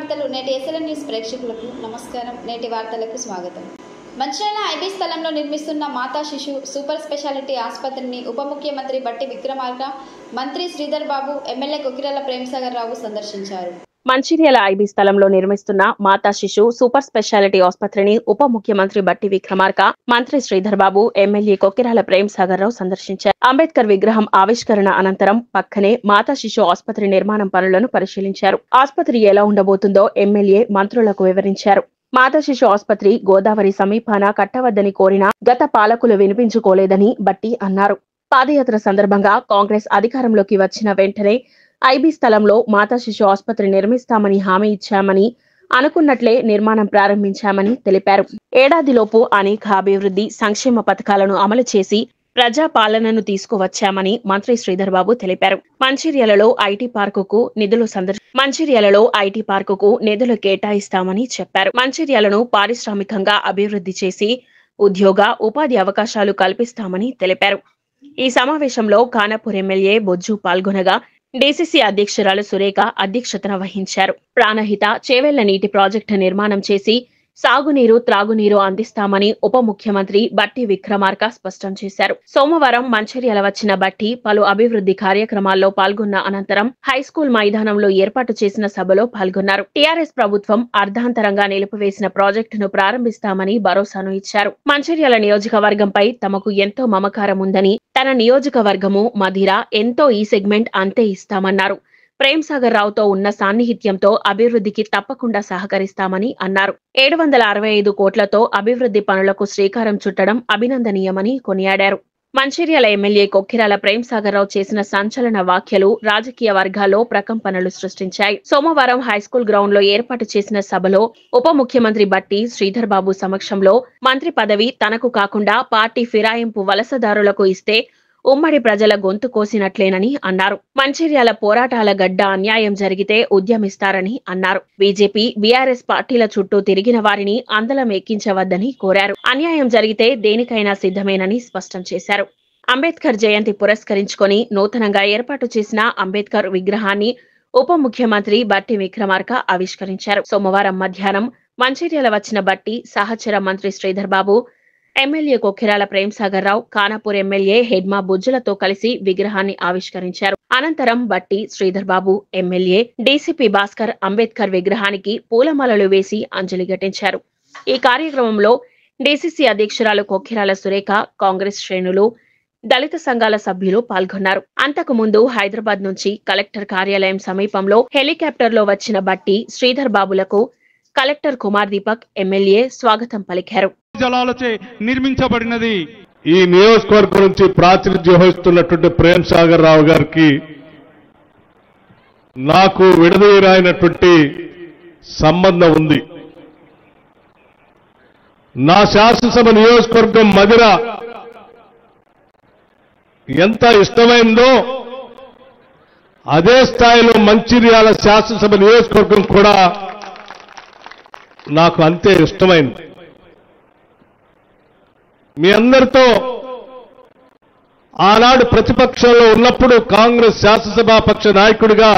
వార్తలు నేటి SLN news ప్రేక్షకులకు నమస్కారం. నేటి వార్తలకు స్వాగతం. మంచిర్యాల ఐబీ స్థలంలో నిర్మిస్తున్న మాతా శిశు సూపర్ స్పెషాలిటీ ఆసుపత్రిని ఉప ముఖ్యమంత్రి బట్టి విక్రమార్క, మంత్రి శ్రీధర్ బాబు, ఎమ్మెల్యే కొక్కిరాల ప్రేమ్సాగర్ రావు సందర్శించారు. మంచిర్యాల ఐబీ స్థలంలో నిర్మిస్తున్న మాతా శిశు సూపర్ స్పెషాలిటీ ఆసుపత్రిని ఉప ముఖ్యమంత్రి బట్టి విక్రమార్క, మంత్రి శ్రీధర్ బాబు, ఎమ్మెల్యే కొక్కిరాల ప్రేమ్సాగర్ రావు సందర్శించారు. అంబేద్కర్ విగ్రహం ఆవిష్కరణ అనంతరం పక్కనే మాతా శిశు ఆసుపత్రి నిర్మాణం పనులను పరిశీలించారు. ఆసుపత్రి ఎలా ఉండబోతుందో ఎమ్మెల్యే మంత్రులకు వివరించారు. మాతా శిశు ఆసుపత్రి గోదావరి సమీపాన కట్టవద్దని కోరినా గత పాలకులు వినిపించుకోలేదని బట్టి అన్నారు. పాదయాత్ర సందర్భంగా కాంగ్రెస్ అధికారంలోకి వచ్చిన వెంటనే ఐబీ స్థలంలో మాతా శిశు ఆసుపత్రి నిర్మిస్తామని హామీ ఇచ్చామని, అనుకున్నట్లే నిర్మాణం ప్రారంభించామని తెలిపారు. ఏడాదిలోపు అనేక అభివృద్ధి సంక్షేమ పథకాలను అమలు చేసి ప్రజా పాలనను తీసుకువచ్చామని మంత్రి శ్రీధర్ బాబు తెలిపారు. మంచిర్యాలలో ఐటీ పార్కుకు నిధులు కేటాయిస్తామని చెప్పారు. మంచిర్యాలను పారిశ్రామికంగా అభివృద్ధి చేసి ఉద్యోగ ఉపాధి అవకాశాలు కల్పిస్తామని తెలిపారు. ఈ సమావేశంలో ఖానాపూర్ ఎమ్మెల్యే బొజ్జు పాల్గొనగా డీసీసీ అధ్యక్షురాలు సురేఖ అధ్యక్షతన వహించారు. ప్రాణహిత చేవెళ్ల నీటి ప్రాజెక్టు నిర్మాణం చేసి సాగునీరు, త్రాగునీరు అందిస్తామని ఉప ముఖ్యమంత్రి బట్టి విక్రమార్క స్పష్టం చేశారు. సోమవారం మంచిర్యాల వచ్చిన బట్టి పలు అభివృద్ధి కార్యక్రమాల్లో పాల్గొన్న అనంతరం హైస్కూల్ మైదానంలో ఏర్పాటు చేసిన సభలో పాల్గొన్నారు. టీఆర్ఎస్ ప్రభుత్వం అర్ధాంతరంగా నిలిపివేసిన ప్రాజెక్టును ప్రారంభిస్తామని భరోసాను ఇచ్చారు. మంచిర్యాల నియోజకవర్గంపై తమకు ఎంతో మమకారం ఉందని, తన నియోజకవర్గము మధిర ఎంతో ఈ సెగ్మెంట్ అంతే ఇస్తామన్నారు. ప్రేమ్సాగర్ రావుతో ఉన్న సాన్నిహిత్యంతో అభివృద్ధికి తప్పకుండా సహకరిస్తామని అన్నారు. 765 కోట్లతో అభివృద్ధి పనులకు శ్రీకారం చుట్టడం అభినందనీయమని కొనియాడారు. మంచిర్యాల ఎమ్మెల్యే కొక్కిరాల ప్రేమ్సాగర్ రావు చేసిన సంచలన వ్యాఖ్యలు రాజకీయ వర్గాల్లో ప్రకంపనలు సృష్టించాయి. సోమవారం హైస్కూల్ గ్రౌండ్ లో ఏర్పాటు చేసిన సభలో ఉప ముఖ్యమంత్రి బట్టి శ్రీధర్ బాబు సమక్షంలో మంత్రి పదవి తనకు కాకుండా పార్టీ ఫిరాయింపు వలసదారులకు ఇస్తే ఉమ్మడి ప్రజల గొంతు కోసినట్లేనని అన్నారు. మంచిర్యాల పోరాటాల గడ్డ అన్యాయం జరిగితే ఉద్యమిస్తారని అన్నారు. బీజేపీ, బీఆర్ఎస్ పార్టీల చుట్టూ తిరిగిన వారిని అందలం ఎక్కించవద్దని కోరారు. అన్యాయం జరిగితే దేనికైనా సిద్ధమేనని స్పష్టం చేశారు. అంబేద్కర్ జయంతి పురస్కరించుకొని నూతనంగా ఏర్పాటు చేసిన అంబేద్కర్ విగ్రహాన్ని ఉప ముఖ్యమంత్రి బట్టి విక్రమార్క ఆవిష్కరించారు. సోమవారం మధ్యాహ్నం మంచిర్యాల వచ్చిన బట్టి సహచర మంత్రి శ్రీధర్ బాబు, ఎమ్మెల్యే కొక్కిరాల ప్రేమ్సాగర్ రావు, ఖానాపూర్ ఎమ్మెల్యే హెడ్మా బుజ్జులతో కలిసి విగ్రహాన్ని ఆవిష్కరించారు. అనంతరం బట్టి శ్రీధర్ బాబు, ఎమ్మెల్యే డీసీపీ భాస్కర్ అంబేద్కర్ విగ్రహానికి పూలమాలలు వేసి అంజలి ఘటించారు. ఈ కార్యక్రమంలో డీసీసీ అధ్యక్షురాలు కొక్కిరాల సురేఖ, కాంగ్రెస్ శ్రేణులు, దళిత సంఘాల సభ్యులు పాల్గొన్నారు. అంతకు ముందు హైదరాబాద్ నుంచి కలెక్టర్ కార్యాలయం సమీపంలో హెలికాప్టర్లో వచ్చిన బట్టి శ్రీధర్ బాబులకు కలెక్టర్ కుమార్ దీపక్, ఎమ్మెల్యే స్వాగతం పలికారు. జలాలచే నిర్మించబడినది. ఈ నియోజకవర్గం నుంచి ప్రాతినిధ్యం వహిస్తున్నటువంటి ప్రేమ్సాగర్ రావు గారికి నాకు విడదీయరాయినటువంటి సంబంధం ఉంది. నా శాసనసభ నియోజకవర్గం మధిర ఎంత ఇష్టమైందో అదే స్థాయిలో మంచిర్యాల శాసనసభ నియోజకవర్గం కూడా నాకు అంతే ఇష్టమైంది. మీ అందరితో ఆనాడు ప్రతిపక్షంలో ఉన్నప్పుడు కాంగ్రెస్ శాసనసభాపక్ష నాయకుడిగా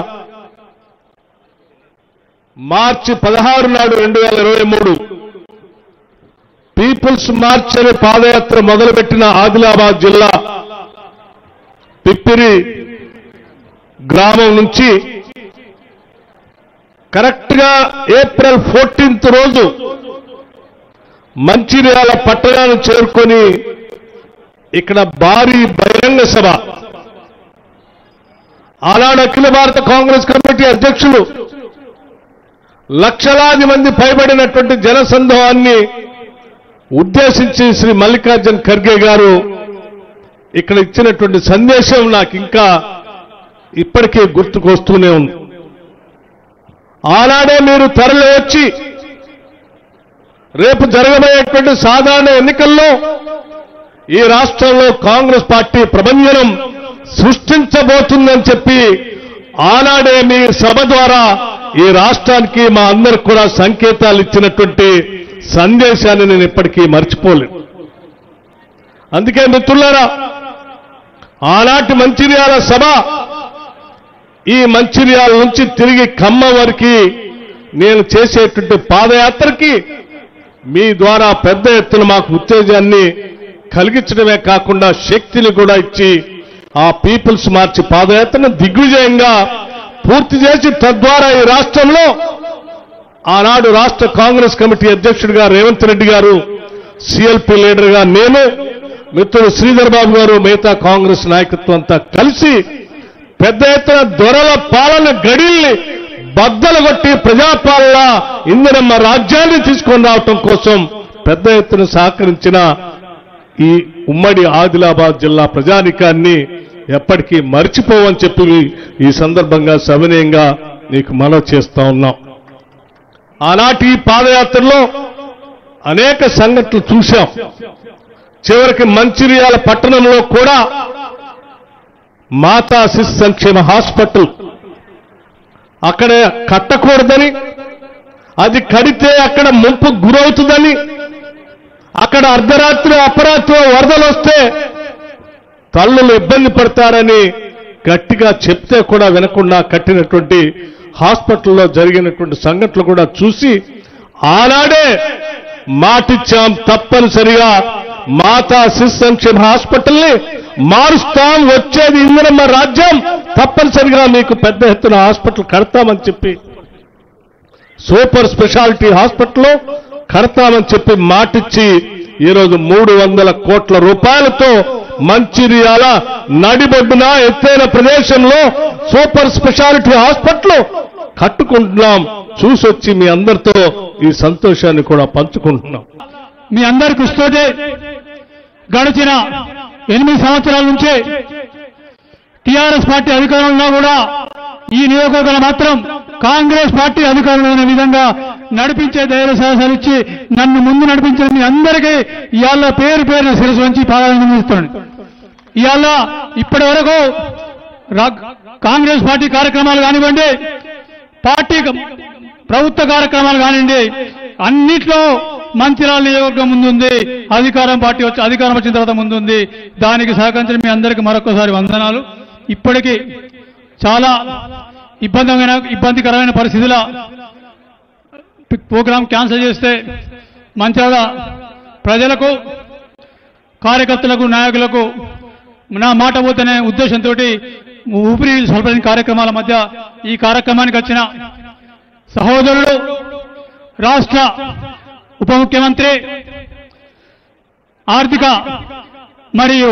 మార్చి 16 నాడు 2023 పీపుల్స్ మార్చ్ అనే పాదయాత్ర మొదలుపెట్టిన ఆదిలాబాద్ జిల్లా పిప్పిరి గ్రామం నుంచి కరెక్ట్ గా ఏప్రిల్ 14th రోజు మంచిర్యాల పట్టణాన్ని చేరుకొని ఇక్కడ భారీ బహిరంగ సభ, ఆనాడు అఖిల భారత కాంగ్రెస్ కమిటీ అధ్యక్షులు లక్షలాది మంది పైబడినటువంటి జనసందోహాన్ని ఉద్దేశించి శ్రీ మల్లికార్జున్ ఖర్గే గారు ఇక్కడ ఇచ్చినటువంటి సందేశం నాకు ఇంకా ఇప్పటికే గుర్తుకొస్తూనే ఉంది. ఆనాడే మీరు తరలి వచ్చి రేపు జరగబోయేటువంటి సాధారణ ఎన్నికల్లో ఈ రాష్ట్రంలో కాంగ్రెస్ పార్టీ ప్రభంజనం సృష్టించబోతుందని చెప్పి ఆనాడే మీ సభ ద్వారా ఈ రాష్ట్రానికి మా అందరికి కూడా సంకేతాలు ఇచ్చినటువంటి సందేశాన్ని నేను ఇప్పటికీ మర్చిపోలేదు. అందుకే మిత్రులారా, ఆనాటి మంచిర్యాల సభ ఈ మంచిర్యాల నుంచి తిరిగి ఖమ్మం వరకు నేను చేసేటువంటి పాదయాత్రకి మీ ద్వారా పెద్ద ఎత్తున మాకు ఉత్తేజాన్ని కలిగించడమే కాకుండా శక్తిని కూడా ఇచ్చి ఆ పీపుల్స్ మార్చి పాదయాత్రను దిగ్విజయంగా పూర్తి చేసి తద్వారా ఈ రాష్ట్రంలో ఆనాడు రాష్ట్ర కాంగ్రెస్ కమిటీ అధ్యక్షుడిగా రేవంత్ రెడ్డి గారు, సిఎల్పి లీడర్గా నేను, మిత్రుడు శ్రీధర్ బాబు గారు, మిగతా కాంగ్రెస్ నాయకత్వం అంతా కలిసి పెద్ద ఎత్తున దొరల పాలన గడిల్ని బద్దలు కొట్టి ప్రజాపాలన ఇందిరమ్మ రాజ్యాన్ని తీసుకొని రావటం కోసం పెద్ద ఎత్తున సహకరించిన ఈ ఉమ్మడి ఆదిలాబాద్ జిల్లా ప్రజానికాన్ని ఎప్పటికీ మర్చిపోవని చెప్పి ఈ సందర్భంగా సవినయంగా నీకు మనవి చేస్తా ఉన్నాం. ఆనాటి ఈ పాదయాత్రలో అనేక సంఘటనలు చూశాం. చివరికి మంచిర్యాల పట్టణంలో కూడా మాతా శిశు సంక్షేమ హాస్పిటల్ అక్కడ కట్టకూడదని, అది కడితే అక్కడ ముంపు గురవుతుందని, అక్కడ అర్ధరాత్రి అపరాత్రి వరదలు వస్తే తల్లులు ఇబ్బంది పడతారని గట్టిగా చెప్తే కూడా వినకుండా కట్టినటువంటి హాస్పిటల్లో జరిగినటువంటి సంఘటనలు కూడా చూసి ఆనాడే మాటిచ్చాం, తప్పనిసరిగా మాతా శిశు సంక్షేమ హాస్పిటల్ని మారుస్తాం, వచ్చేది ఇందిరమ్మ రాజ్యం, తప్పనిసరిగా మీకు పెద్ద ఎత్తున హాస్పిటల్ కడతామని చెప్పి, సూపర్ స్పెషాలిటీ హాస్పిటల్ కడతామని చెప్పి మాటిచ్చి ఈరోజు 300 కోట్ల రూపాయలతో మంచిర్యాల నడిబొడ్డున ఎత్తైన ప్రదేశంలో సూపర్ స్పెషాలిటీ హాస్పిటల్ కట్టుకుంటున్నాం. చూసొచ్చి మీ అందరితో ఈ సంతోషాన్ని కూడా పంచుకుంటున్నాం. మీ అందరి కృషితోటే గడిచిన 8 సంవత్సరాల నుంచే టీఆర్ఎస్ పార్టీ అధికారంలో కూడా ఈ నియోజకవర్గంలో మాత్రం కాంగ్రెస్ పార్టీ అధికారంలో ఉన్న విధంగా నడిపించే ధైర్య సాహసాలు ఇచ్చి నన్ను ముందు నడిపించిన మీ అందరికీ ఇవాళ పేరు పేరున శిరస్సు వంచి పాదాభివందనిస్తున్నాను. ఇవాళ ఇప్పటి వరకు కాంగ్రెస్ పార్టీ కార్యక్రమాలు కానివ్వండి, పార్టీ ప్రభుత్వ కార్యక్రమాలు కానివ్వండి, అన్నిట్లో మంచిర్యాల నియోజకవర్గం ముందుంది. అధికారం వచ్చిన తర్వాత ముందుంది. దానికి సహకరించిన మీ అందరికీ మరొకసారి వందనాలు. ఇప్పటికీ చాలా ఇబ్బందికరమైన పరిస్థితుల ప్రోగ్రాం క్యాన్సిల్ చేస్తే మంచిర్యాల ప్రజలకు, కార్యకర్తలకు, నాయకులకు నా మాట పోతేనే ఉద్దేశంతో ఊపిరి సల్పని కార్యక్రమాల మధ్య ఈ కార్యక్రమానికి వచ్చిన సహోదరుడు రాష్ట్ర ఉప ముఖ్యమంత్రి, ఆర్థిక మరియు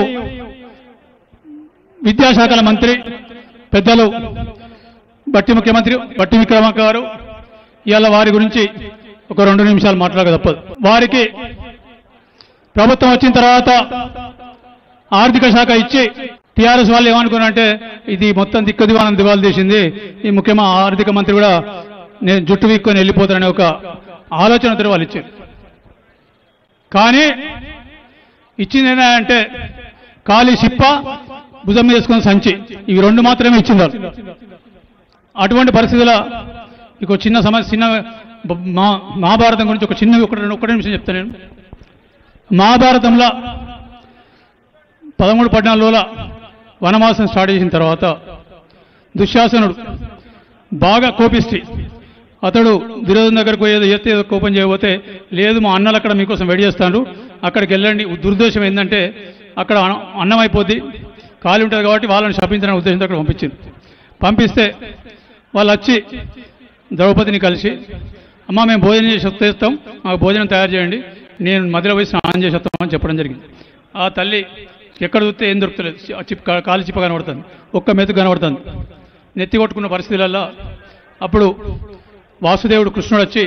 విద్యాశాఖల మంత్రి పెద్దలు ముఖ్యమంత్రి బట్టి విక్రమార్క గారు, ఇవాళ వారి గురించి ఒక 2 నిమిషాలు మాట్లాడక తప్పదు. వారికి ప్రభుత్వం వచ్చిన తర్వాత ఆర్థిక శాఖ ఇచ్చి టీఆర్ఎస్ వాళ్ళు ఏమనుకున్నారంటే ఇది మొత్తం దిక్కుదివానం దివాలు తీసింది, ఈ ముఖ్యమైన ఆర్థిక మంత్రి కూడా నేను జుట్టు వీక్కొని వెళ్ళిపోతాననే ఒక ఆలోచనతో వాళ్ళు ఇచ్చారు. కానీ ఇచ్చింది ఏంటంటే ఖాళీ సిప్ప, భుజం మీద వేసుకున్న సంచి, ఇవి 2 మాత్రమే ఇచ్చిందారు. అటువంటి పరిస్థితుల ఇక చిన్న మహాభారతం గురించి ఒక చిన్న ఒకటి నిమిషం చెప్తాను నేను. మహాభారతంలో 13-14 రోజుల వనవాసం స్టార్ట్ చేసిన తర్వాత దుశ్శాసనుడు బాగా కోపిష్టి, అతడు దుర్యోధన దగ్గరకు ఏదో కోపం చేయబోతే, లేదు మా అన్నలు అక్కడ మీకోసం వెయిట్ చేస్తాడు, అక్కడికి వెళ్ళండి. దుర్దేశం ఏంటంటే అక్కడ అన్నం అయిపోద్ది, ఖాళీ ఉంటుంది కాబట్టి వాళ్ళని శపించిన ఉద్దేశంతో అక్కడ పంపించింది. పంపిస్తే వాళ్ళు వచ్చి ద్రౌపదిని కలిసి, అమ్మ మేము భోజనం చేసి వస్తాం, మాకు భోజనం తయారు చేయండి, నేను మధ్యలో పోయి స్నానం చేసి వస్తామని చెప్పడం జరిగింది. ఆ తల్లి ఎక్కడ చూస్తే ఏం దొరుకుతలేదు, కాలు చిప్ప కనబడుతుంది, ఒక్క మెతుకు కనబడుతుంది. నెత్తి కొట్టుకున్న పరిస్థితులలో అప్పుడు వాసుదేవుడు కృష్ణుడు వచ్చి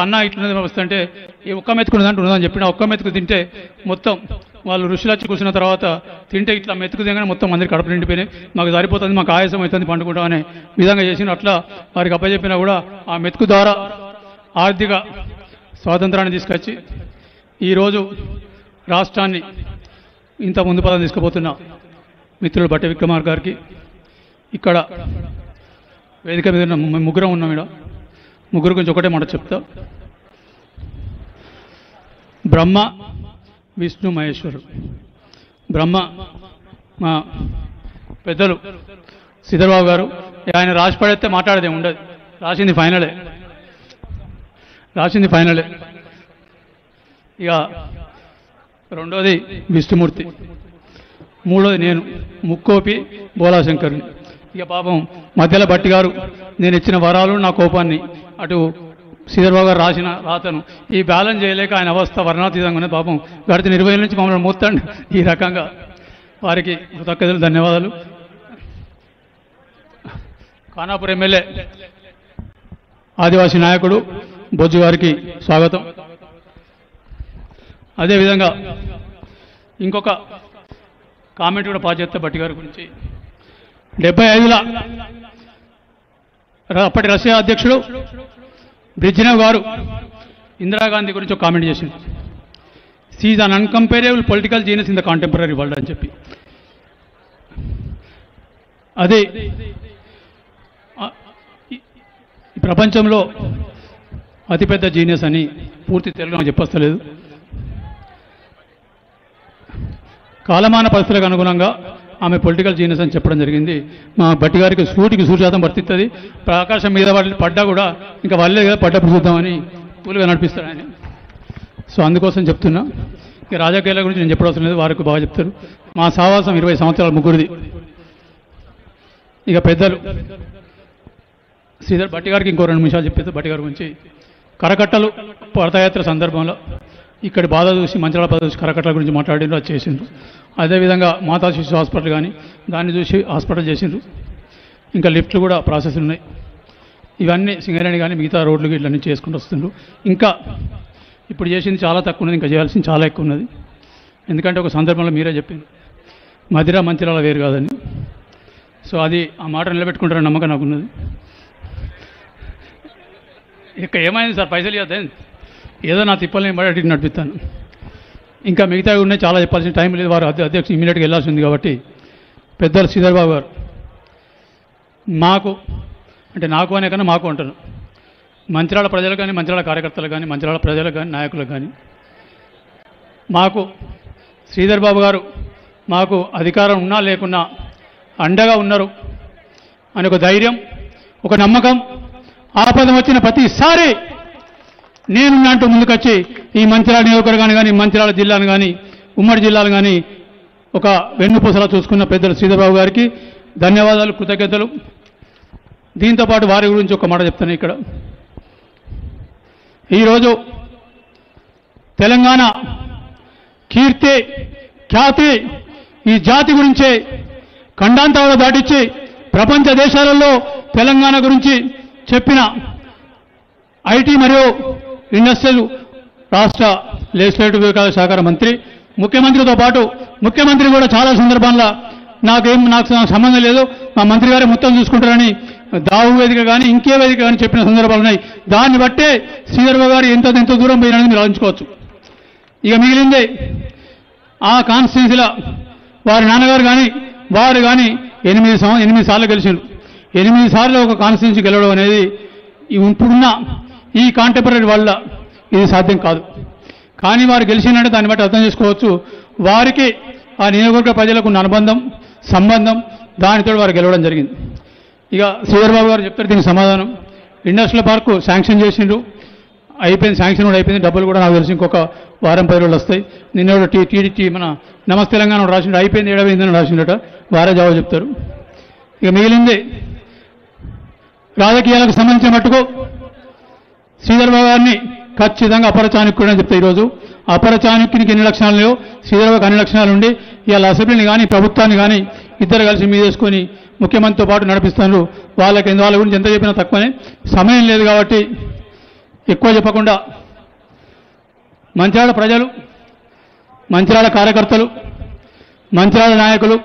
అన్న ఇట్లా వస్తుంటే ఈ ఒక్క మెతుకున్నదంటే ఉన్నదని చెప్పిన, ఒక్క మెతుకు తింటే మొత్తం వాళ్ళు ఋషులు వచ్చి కూర్చున్న తర్వాత తింటే ఇట్లా మెతుకు దిగానే మొత్తం అందరికి కడుపు నిండిపోయినాయి, మాకు సరిపోతుంది, మాకు ఆయాసం అవుతుంది, పండుకుంటాం అనే విధంగా చేసిన. అట్లా వారికి అప్పచెప్పినా కూడా ఆ మెతుకు ద్వారా ఆర్థిక స్వాతంత్రాన్ని తీసుకొచ్చి ఈరోజు రాష్ట్రాన్ని ఇంత ముందు పదం తీసుకుపోతున్న మిత్రులు బట్టి విక్రమార్క గారికి, ఇక్కడ వేదిక మీద ముగ్గురం ఉన్నాం. ఇక్కడ ముగ్గురు గురించి ఒకటే మాట చెప్తా. బ్రహ్మ, విష్ణు, మహేశ్వరుడు. బ్రహ్మ మా పెద్దలు శ్రీధర్బాబు గారు, ఆయన రాసి పడేస్తే మాట్లాడేదే ఉండదు, రాసింది ఫైనలే. ఇక రెండోది విష్ణుమూర్తి, మూడోది నేను ముక్కోపి బోలాశంకర్ని. ఇక పాపం మధ్యలో బట్టి గారు నేను ఇచ్చిన వరాలు నా కోపాన్ని అటు శ్రీధర్బాబు గారు రాసిన రాతను ఈ బ్యాలెన్స్ చేయలేక ఆయన అవస్థ వర్ణాతీతంగా ఉన్నది. పాపం గడిచిన 20 నుంచి మమ్మల్ని మూస్తాండి. ఈ రకంగా వారికి కృతజ్ఞతలు, ధన్యవాదాలు. ఖానాపూర్ ఎమ్మెల్యే ఆదివాసీ నాయకుడు బొజ్జు గారికి స్వాగతం. అదేవిధంగా ఇంకొక కామెంట్ కూడా పాస్ చేస్తే బట్టి గారి గురించి 75ల అప్పటి రష్యా అధ్యక్షుడు బ్రిజ్నెవ్ గారు ఇందిరాగాంధీ గురించి ఒక కామెంట్ చేసింది. She's an uncomparable political genius in the contemporary world అని చెప్పి. అదే ఈ ప్రపంచంలో అతిపెద్ద జీనియస్ అని పూర్తి తెలుగులో చెప్పొస్తలేదు. కాలమాన పరిస్థితులకు అనుగుణంగా ఆమె పొలిటికల్ జీనియస్ అని చెప్పడం జరిగింది. మా బట్టి గారికి సూటికి వర్తిస్తుంది. ఆకాశం మీద వాళ్ళు పడ్డా కూడా ఇంకా వాళ్ళే కదా పడ్డప్పుడు చూద్దామని కూలుగా నడిపిస్తాడు ఆయన. సో అందుకోసం చెప్తున్నా. ఇక రాజకీయాల గురించి నేను చెప్పవలసిన లేదు, వారికి బాగా చెప్తారు. మా సావాసం 20 సంవత్సరాల ముగ్గురిది. ఇక పెద్దలు శ్రీధర్ బట్టి గారికి ఇంకో 2 నిమిషాలు చెప్పేది. బట్టి గారి గురించి కరకట్టలు పరతయాత్ర సందర్భంలో ఇక్కడ బాధ చూసి మంచిరాల బాధ చూసి కరకట్టల గురించి మాట్లాడిండ్రు, అది చేసిండ్రు. అదేవిధంగా మాతా శిశు హాస్పిటల్ కానీ దాన్ని చూసి హాస్పిటల్ చేసిండ్రు. ఇంకా లిఫ్ట్లు కూడా ప్రాసెస్ ఉన్నాయి. ఇవన్నీ సింగరేణి కానీ మిగతా రోడ్లు ఇట్లన్నీ చేసుకుంటూ వస్తుండ్రు. ఇంకా ఇప్పుడు చేసింది చాలా తక్కువ ఉన్నది, ఇంకా చేయాల్సింది చాలా ఎక్కువ ఉన్నది. ఎందుకంటే ఒక సందర్భంలో మీరే చెప్పింది మధిర మంచిరాల వేరు కాదని. సో అది ఆ మాట నిలబెట్టుకుంటారని నమ్మకం నాకున్నది. ఇక ఏమైంది సార్, పైసలు ఇవ్వద్దు, ఏదో నా తిప్పల్ని బట్టి నడిపిస్తాను. ఇంకా మిగతా ఉన్నాయి, చాలా చెప్పాల్సిన టైం లేదు. వారు అధ్యక్షుడు ఇమీడియట్గా వెళ్ళాల్సి ఉంది. కాబట్టి పెద్దలు శ్రీధర్బాబు గారు మాకు అంటే నాకు అనే కన్నా మాకు అంటాను, మంచిరాల ప్రజలకు కానీ మంచిరాల కార్యకర్తలకు కానీ మంచిరాల ప్రజలకు కానీ నాయకులకు కానీ మాకు శ్రీధర్బాబు గారు మాకు అధికారం ఉన్నా లేకున్నా అండగా ఉన్నారు అని ఒక ధైర్యం, ఒక నమ్మకం. ఆపద వచ్చిన ప్రతిసారి నేనున్నట్టు ముందుకొచ్చి ఈ మంచిర్యాల నియోజకవర్గాన్ని కానీ మంచిర్యాల జిల్లాను కానీ ఉమ్మడి జిల్లాను కానీ ఒక వెన్నుపూసలా చూసుకున్న పెద్దలు శ్రీధర్బాబు గారికి ధన్యవాదాలు, కృతజ్ఞతలు. దీంతోపాటు వారి గురించి ఒక మాట చెప్తాను. ఇక్కడ ఈరోజు తెలంగాణ కీర్తి ఖ్యాతి ఈ జాతి గురించే ఖండాంతరాలు దాటించి ప్రపంచ దేశాలలో తెలంగాణ గురించి చెప్పిన ఐటీ మరియు ఇండస్ట్రియల్ రాష్ట్ర లెజిస్లేటివ్ విభాగ శాఖ మంత్రి, ముఖ్యమంత్రితో పాటు ముఖ్యమంత్రి కూడా చాలా సందర్భాల్లో నాకు సంబంధం లేదు, మా మంత్రి గారే మొత్తం చూసుకుంటారని దావు వేదిక కానీ ఇంకే వేదిక కానీ చెప్పిన సందర్భాలు ఉన్నాయి. దాన్ని బట్టే శ్రీధర్బాబు గారు ఎంత దూరం పోయినని మీరు ఆలోచించుకోవచ్చు. ఇక మిగిలింది ఆ కాన్స్టిట్యున్సీలో వారి నాన్నగారు కానీ వారు కానీ 8 సార్లు గెలిచారు. 8 సార్లు ఒక కాన్స్టిట్యున్సీ గెలవడం అనేది ఇప్పుడున్న ఈ కాంటెంపరీ వల్ల ఇది సాధ్యం కాదు. కానీ వారు గెలిచినట్టే దాన్ని బట్టి అర్థం చేసుకోవచ్చు వారికి ఆ నియోజకవర్గ ప్రజలకు ఉన్న అనుబంధం సంబంధం దానితో వారు గెలవడం జరిగింది. ఇక శ్రీధర్బాబు గారు చెప్తారు దీనికి సమాధానం. ఇండస్ట్రియల్ పార్కు శాంక్షన్ చేసిండ్రు, అయిపోయింది, శాంక్షన్ కూడా అయిపోయింది. డబ్బులు కూడా నాకు తెలిసి ఇంకొక వారం 10 రోజులు వస్తాయి. నిన్న టీడీటీ మన నమస్తే తెలంగాణ రాసిండు, అయిపోయింది, ఏడవైందని రాసిండట, వారే జవాబు చెప్తారు. ఇక మిగిలింది రాజకీయాలకు సంబంధించిన మట్టుకు శ్రీధర్బాబు గారిని ఖచ్చితంగా అపర చాణక్యుడు అని చెప్తే ఈరోజు అపర చాణక్యునికి ఎన్ని లక్షణాలు లేవు, శ్రీధర్బాబుకి అన్ని లక్షణాలు ఉండి ఇవాళ అసెంబ్లీని కానీ ప్రభుత్వాన్ని కానీ ఇద్దరు కలిసి మీదేసుకొని ముఖ్యమంత్రితో పాటు నడిపిస్తున్నారు. వాళ్ళ గురించి ఎంత చెప్పినా తక్కువనే, సమయం లేదు కాబట్టి ఎక్కువ చెప్పకుండా మంచిర్యాల ప్రజలు, మంచిర్యాల కార్యకర్తలు, మంచిర్యాల నాయకులు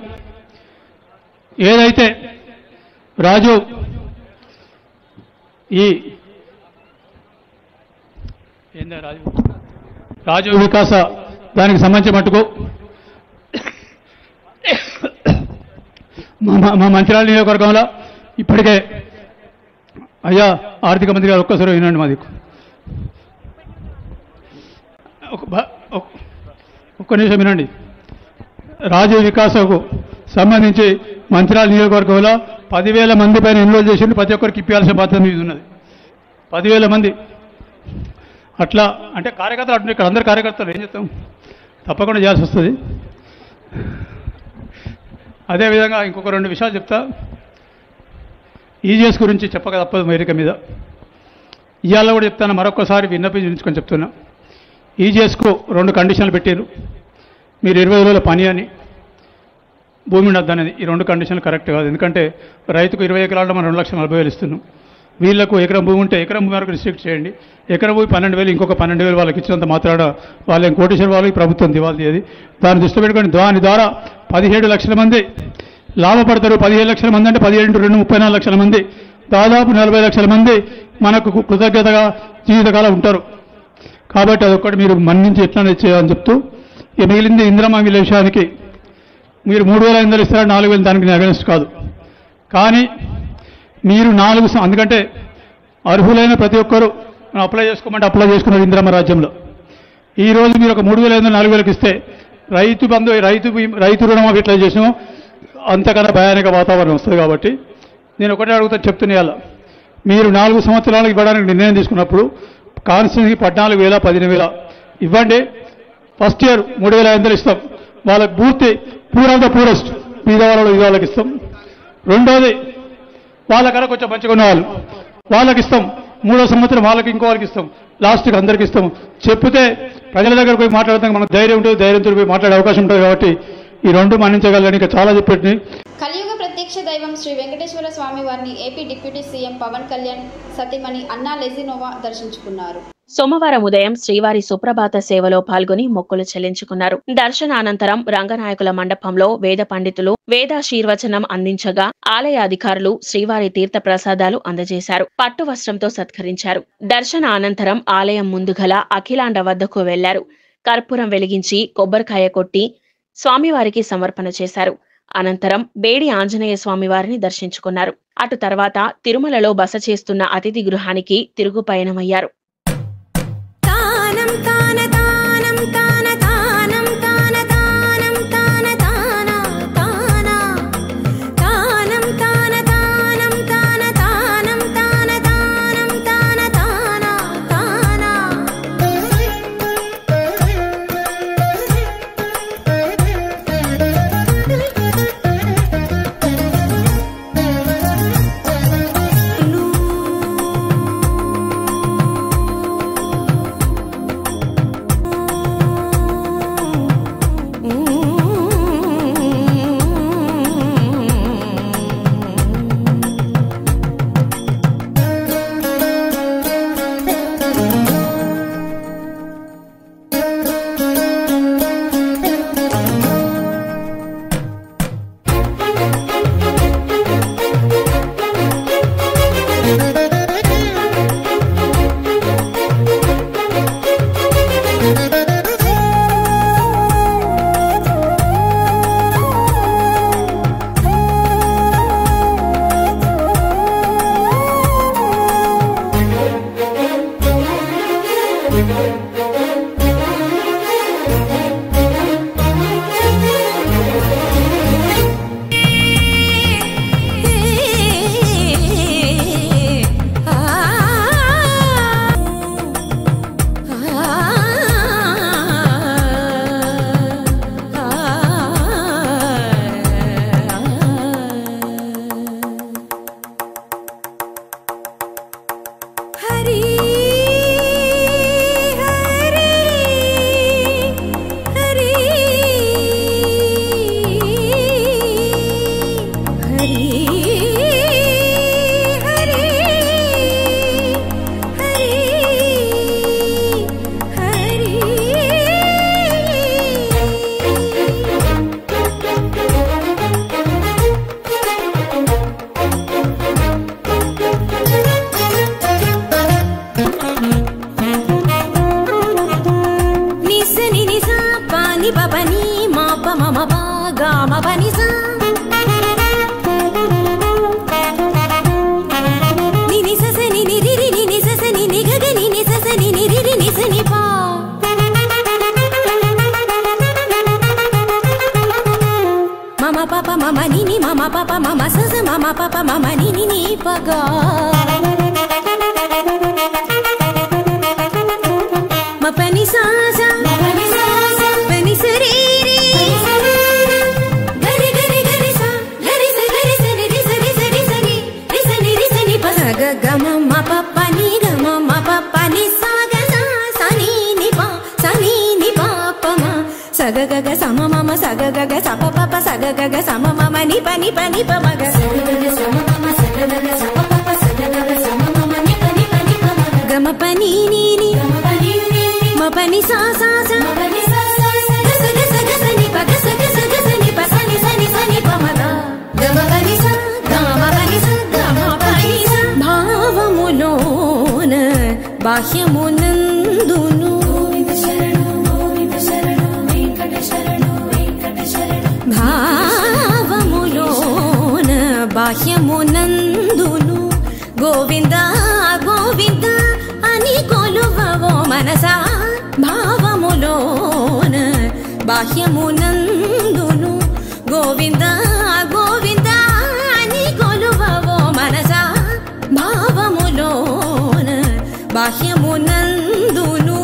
ఏదైతే రాజు వికాస దానికి సంబంధించి మట్టుకు మా మంచిర్యాల నియోజకవర్గంలో ఇప్పటికే అయ్యా ఆర్థిక మంత్రి గారు ఒక్కసారి వినండి, మాది ఒక్క నిమిషం వినండి. రాజీవ్ వికాసకు సంబంధించి మంచిర్యాల నియోజకవర్గంలో 10,000 మంది పైన ఎన్రోల్ చేసిండు. ప్రతి ఒక్కరికి ఇప్పించాల్సిన బాధ్యత మీద ఉన్నది. 10,000 మంది అట్లా అంటే కార్యకర్తలు అంటున్నారు. ఇక్కడ అందరు కార్యకర్తలు ఏం చేస్తాం, తప్పకుండా చేయాల్సి వస్తుంది. అదేవిధంగా ఇంకొక 2 విషయాలు చెప్తా. ఈజీఎస్ గురించి చెప్పక తప్పదు. వేదిక మీద ఇవాళ కూడా చెప్తాను, మరొకసారి విన్నపించుకొని చెప్తున్నా. ఈజీఎస్కు 2 కండిషన్లు పెట్టారు. మీరు 20 రోజుల పని అని, భూమి ఉండద్దు అనేది. ఈ 2 కండిషన్లు కరెక్ట్ కాదు. ఎందుకంటే రైతుకు 20 ఎకరాల్లో మనం 2,40,000 ఇస్తున్నాం. వీళ్లకు ఎకరం భూమి ఉంటే ఎకరం భూమి వరకు రిస్ట్రిక్ట్ చేయండి. ఎకరం భూమి 12,000, ఇంకొక 12,000 వాళ్ళకి ఇచ్చినంత మాత్రాన వాళ్ళని కోటేశ్వర వాళ్ళకి ప్రభుత్వం దివాళీ అది. దాన్ని దృష్టి పెట్టుకొని దాని ద్వారా 17 లక్షల మంది లాభపడతారు. 17 లక్షల మంది అంటే 17 × 2 34 లక్షల మంది, దాదాపు 40 లక్షల మంది మనకు కృతజ్ఞతగా జీవితకాలం ఉంటారు. కాబట్టి అదొక్కటి మీరు మన్నించి ఎట్లా చేయాలని చెప్తూ, ఇక మిగిలింది ఇందిరమ్మ ఇళ్ళ విషయానికి మీరు 3,500 ఇస్తారా 4,000 దానికి అగెన్స్ట్ కాదు. కానీ మీరు 4 అందుకంటే అర్హులైన ప్రతి ఒక్కరూ అప్లై చేసుకోమంటే అప్లై చేసుకున్నారు ఇందిరమ్మ రాజ్యంలో. ఈరోజు మీరు ఒక 3,500 4,000 ఇస్తే రైతు బంధు రైతు రుణమాఫీ ఎట్లా చేసినామో అంతకన్నా భయానక వాతావరణం వస్తుంది. కాబట్టి నేను ఒకటే అడుగుతా చెప్తున్నా, మీరు 4 సంవత్సరాలకు ఇవ్వడానికి నిర్ణయం తీసుకున్నప్పుడు కాన్స్టిట్యూన్సీకి 14,000 15,000 ఇవ్వండి. ఫస్ట్ ఇయర్ 3,500 ఇస్తాం. వాళ్ళకి పూరెస్ట్ పేదవాళ్ళు వాళ్ళకి ఇస్తాం. రెండోది వాళ్ళకన్నా కొంచెం మంచిగా ఉన్న వాళ్ళకి ఇస్తాం. 3వ సంవత్సరం వాళ్ళకి ఇంకో వాళ్ళకి ఇస్తాం. లాస్ట్కి అందరికి ఇస్తాం. చెప్తే ప్రజల దగ్గర పోయి మాట్లాడతాం, మనకు ధైర్యం ఉంటుంది. ధైర్యంతో పోయి మాట్లాడే అవకాశం ఉంటుంది. కాబట్టి ఈ 2 మన్నించగలని ఇంకా చాలా చెప్పేటి. కలియుగ ప్రత్యక్ష దైవం శ్రీ వెంకటేశ్వర స్వామి వారిని AP deputy CM Pawan Kalyan సతీమణి అన్నా లెజినోవా దర్శించుకున్నారు. సోమవారం ఉదయం శ్రీవారి సుప్రభాత సేవలో పాల్గొని మొక్కులు చెల్లించుకున్నారు. దర్శనానంతరం రంగనాయకుల మండపంలో వేద పండితులు వేదాశీర్వచనం అందించగా ఆలయ అధికారులు శ్రీవారి తీర్థ ప్రసాదాలు అందజేశారు. పట్టు వస్త్రంతో సత్కరించారు. దర్శన అనంతరం ఆలయం ముందుగల అఖిలాండ వద్దకు వెళ్లారు. కర్పూరం వెలిగించి కొబ్బరికాయ కొట్టి స్వామివారికి సమర్పణ చేశారు. అనంతరం బేడి ఆంజనేయ స్వామివారిని దర్శించుకున్నారు. అటు తర్వాత తిరుమలలో బస చేస్తున్న అతిథి గృహానికి తిరుగు పయనమయ్యారు. हरी pa ma ma sa sa ma ma pa pa ma ma ni ni ni pa ga ma pa ni sa sa pa ni sa re re ga re ga re ga re sa re sa re sa re sa re sa re sa ni re sa ni pa sa ga ga ma ma pa pa ni ga ma pa pa ni sa ga sa ni ni pa pa ma sa ga ga ga sa ma ma ma sa ga ga ga sa pa pa pa sa ga ga ga sa ma ma ma ni pa ma ga sa ga ga ga sa ma ma ma sa ga ga ga sa pa pa pa sa ga ga ga sa ma ma ma ni pa ma ga ga ma pa ni ni ni ma pa ni sa sa sa ma pa ni sa sa ga sa ni pa ga sa ni pa sa ni pa ma ga ga ma pa ni sa ga ma pa ni sa ga ma pa ni sa భావములోన బాహ్యమునందును భావములోన బాహ్యమునందును Govinda Govinda అని కొలువవో మనసా భావములోన బాహ్యమునందును గోవింద గోవింద అని కొలువవో మనసా భావములోన బాహ్యమునందును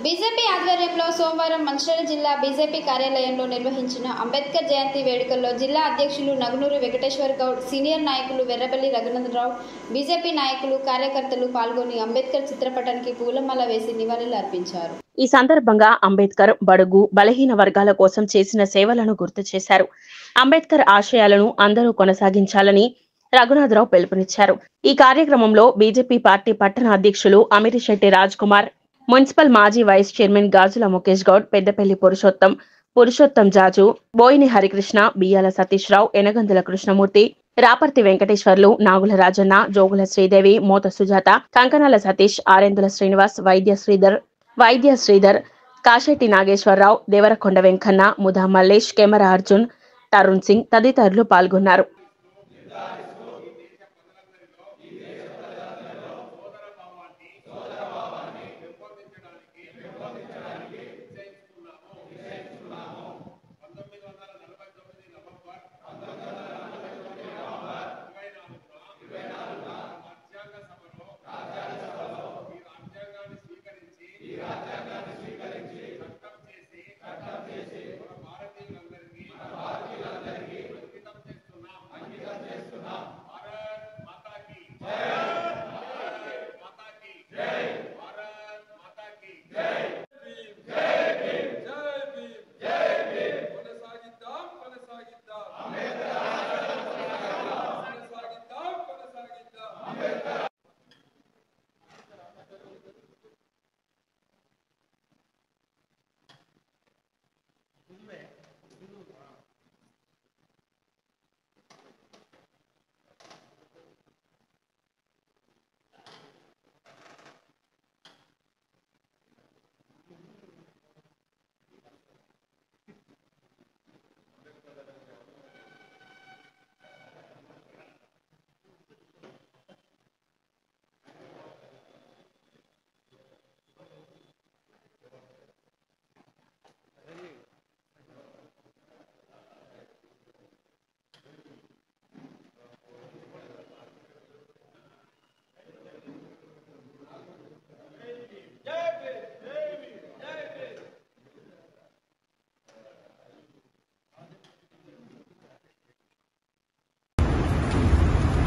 BJP ఆధ్వర్యంలో సోమవారం మంచిర్యాల జిల్లా BJP కార్యాలయంలో నిర్వహించిన అంబేద్కర్ జయంతి వేడుకల్లో జిల్లా అధ్యక్షులు నగునూరి వెంకటేశ్వర్ గౌడ్, సీనియర్ నాయకులు వెర్రబెల్లి రఘునందరావు, బీజేపీ నాయకులు కార్యకర్తలు పాల్గొని అంబేద్కర్ చిత్రపటానికి పూలమాల వేసి నివాళులు అర్పించారు. ఈ సందర్భంగా అంబేద్కర్ బడుగు బలహీన వర్గాల కోసం చేసిన సేవలను గుర్తు చేశారు. అంబేద్కర్ ఆశయాలను అందరూ కొనసాగించాలని రఘునాథరావు పిలుపునిచ్చారు. ఈ కార్యక్రమంలో బీజేపీ పార్టీ పట్టణ అధ్యక్షులు అమిరిశెట్టి రాజ్ కుమార్, మున్సిపల్ మాజీ వైస్ చైర్మన్ గాజుల ముఖేష్ గౌడ్, పెద్దపల్లి పురుషోత్తం జాజు, బోయిని హరికృష్ణ, బియ్యాల సతీష్ రావు, ఎనగందుల కృష్ణమూర్తి, రాపర్తి వెంకటేశ్వర్లు, నాగుల రాజన్న, జోగుల శ్రీదేవి, మోత సుజాత, కంకనాల సతీష్, ఆరెందుల శ్రీనివాస్, వైద్య శ్రీధర్, కాశెట్టి నాగేశ్వరరావు, దేవరకొండ వెంకన్న, ముధా మల్లేష్, కెమెరా అర్జున్, తరుణ్ సింగ్ తదితరులు పాల్గొన్నారు.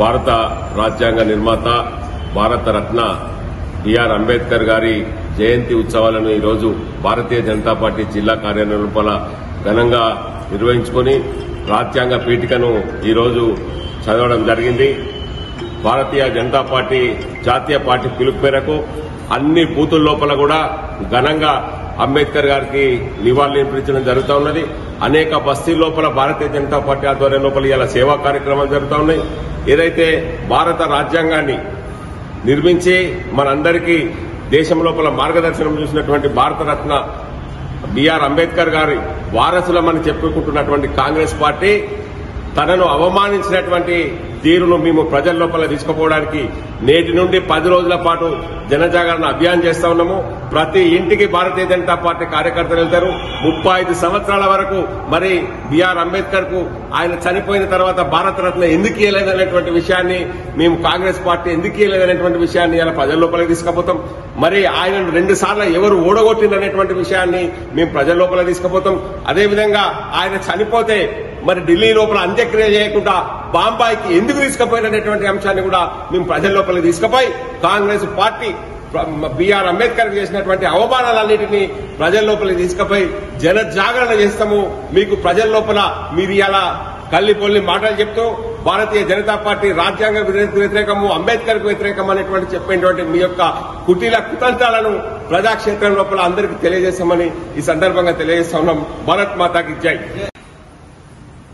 భారత రాజ్యాంగ నిర్మాత భారత రత్న బిఆర్ అంబేద్కర్ గారి జయంతి ఉత్సవాలను ఈరోజు భారతీయ జనతా పార్టీ జిల్లా కార్యాలయం లోపల ఘనంగా నిర్వహించుకుని రాజ్యాంగ పీఠికను ఈరోజు చదవడం జరిగింది. భారతీయ జనతా పార్టీ జాతీయ పార్టీ పిలుపు మేరకు అన్ని బూతుల లోపల కూడా ఘనంగా అంబేద్కర్ గారికి నివాళులర్పించడం జరుగుతూ ఉన్నది. అనేక బస్తీల లోపల భారతీయ జనతా పార్టీ ఆధ్వర్యం లోపల ఇలా సేవా కార్యక్రమాలు జరుగుతూ ఉన్నాయి. ఏదైతే భారత రాజ్యాంగాన్ని నిర్మించి మనందరికీ దేశం లోపల మార్గదర్శనం చూసినటువంటి భారతరత్న బిఆర్ అంబేద్కర్ గారి వారసులమని చెప్పుకుంటున్నటువంటి కాంగ్రెస్ పార్టీ తనను అవమానించినటువంటి తీరును మేము ప్రజల లోపల తీసుకుపోవడానికి నేటి నుండి 10 రోజుల పాటు జనజాగరణ అభియాన్ చేస్తా ఉన్నాము. ప్రతి ఇంటికి భారతీయ జనతా పార్టీ కార్యకర్తలు వెళ్తారు. 35 సంవత్సరాల వరకు మరి బిఆర్ అంబేద్కర్ కు ఆయన చనిపోయిన తర్వాత భారతరత్న ఎందుకు ఇవ్వలేదనేటువంటి విషయాన్ని, మేము కాంగ్రెస్ పార్టీ ఎందుకు ఇవ్వలేదనేటువంటి విషయాన్ని ఇలా ప్రజల లోపలికి తీసుకుపోతాం. మరి ఆయనను 2 సార్లు ఎవరు ఓడగొట్టిందనేటువంటి విషయాన్ని మేము ప్రజల లోపల తీసుకుపోతాం. అదేవిధంగా ఆయన చనిపోతే మరి ఢిల్లీ లోపల అంత్యక్రియ చేయకుండా బాంబాయికి ఎందుకు తీసుకుపోయినటువంటి అంశాన్ని కూడా మేము ప్రజల లోపలికి తీసుకుపోయి కాంగ్రెస్ పార్టీ బిఆర్ అంబేద్కర్ చేసినటువంటి అవమానాలన్నింటినీ ప్రజల లోపలికి తీసుకుపోయి జన జాగరణ చేస్తాము. మీకు ప్రజల లోపల మీరు ఇలా కల్లిపొల్లి మాటలు చెప్తూ భారతీయ జనతా పార్టీ రాజ్యాంగ వ్యతిరేకము, అంబేద్కర్ కు వ్యతిరేకం అనేటువంటి చెప్పినటువంటి మీ యొక్క కుటీల కుతంత్రాలను ప్రజాక్షేత్రం లోపల అందరికీ తెలియజేస్తామని ఈ సందర్భంగా తెలియజేస్తా ఉన్నాం. భారత్ మాతాకి జై.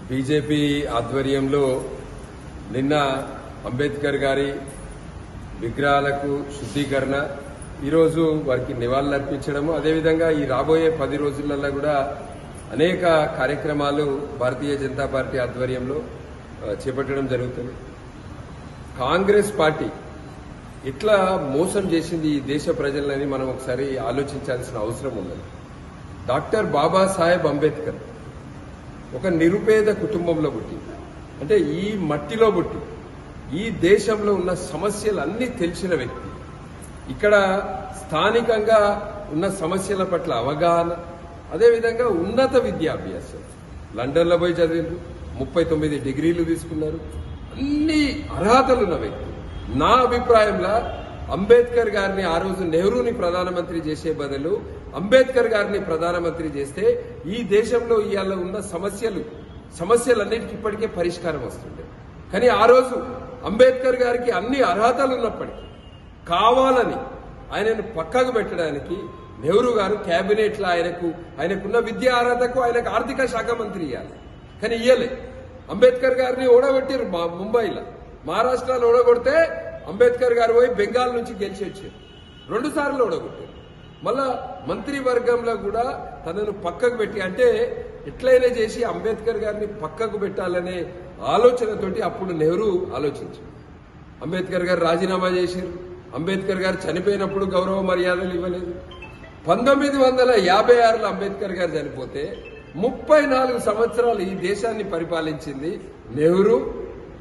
బీజేపీ ఆధ్వర్యంలో నిన్న అంబేద్కర్ గారి విగ్రహాలకు శుద్దీకరణ, ఈరోజు వారికి నివాళులర్పించడము, అదేవిధంగా ఈ రాబోయే 10 రోజులలో కూడా అనేక కార్యక్రమాలు భారతీయ జనతా పార్టీ ఆధ్వర్యంలో చేపట్టడం జరుగుతుంది. కాంగ్రెస్ పార్టీ ఇట్లా మోసం చేసింది ఈ దేశ ప్రజలని మనం ఒకసారి ఆలోచించాల్సిన అవసరం ఉన్నది. డాక్టర్ బాబాసాహెబ్ అంబేద్కర్ ఒక నిరుపేద కుటుంబంలో పుట్టి, అంటే ఈ మట్టిలో పుట్టి ఈ దేశంలో ఉన్న సమస్యలన్నీ తెలిసిన వ్యక్తి. ఇక్కడ స్థానికంగా ఉన్న సమస్యల పట్ల అవగాహన, అదేవిధంగా ఉన్నత విద్యాభ్యాసం, లండన్లో పోయి చదివారు, 39 డిగ్రీలు తీసుకున్నారు, అన్ని అర్హతలున్న వ్యక్తి. నా అభిప్రాయంలో అంబేద్కర్ గారిని ఆ రోజు నెహ్రూని ప్రధానమంత్రి చేసే బదులు అంబేద్కర్ గారిని ప్రధానమంత్రి చేస్తే ఈ దేశంలో ఇవాళ ఉన్న సమస్యలన్నిటికీ ఇప్పటికే పరిష్కారం వస్తుండే. కానీ ఆ రోజు అంబేద్కర్ గారికి అన్ని అర్హతలు ఉన్నప్పటికీ కావాలని ఆయనను పక్కకు పెట్టడానికి నెహ్రూ గారు కేబినెట్ లో ఆయనకున్న విద్యా అర్హతకు ఆయనకు ఆర్థిక శాఖ మంత్రి ఇవ్వాలి, కానీ ఇయ్యలే. అంబేద్కర్ గారిని ఓడగొట్టారు ముంబైలో, మహారాష్ట్రలో ఓడగొడితే అంబేద్కర్ గారు పోయి బెంగాల్ నుంచి గెలిచి వచ్చారు, 2 సార్లు ఓడగొట్టారు. మళ్ళా మంత్రివర్గంలో కూడా తనను పక్కకు పెట్టి, అంటే ఎట్లయినా చేసి అంబేద్కర్ గారిని పక్కకు పెట్టాలనే ఆలోచనతోటి అప్పుడు నెహ్రూ ఆలోచించారు. అంబేద్కర్ గారు రాజీనామా చేశారు. అంబేద్కర్ గారు చనిపోయినప్పుడు గౌరవ మర్యాదలు ఇవ్వలేదు. 1956లో అంబేద్కర్ గారు చనిపోతే 34 సంవత్సరాలు ఈ దేశాన్ని పరిపాలించింది నెహ్రూ,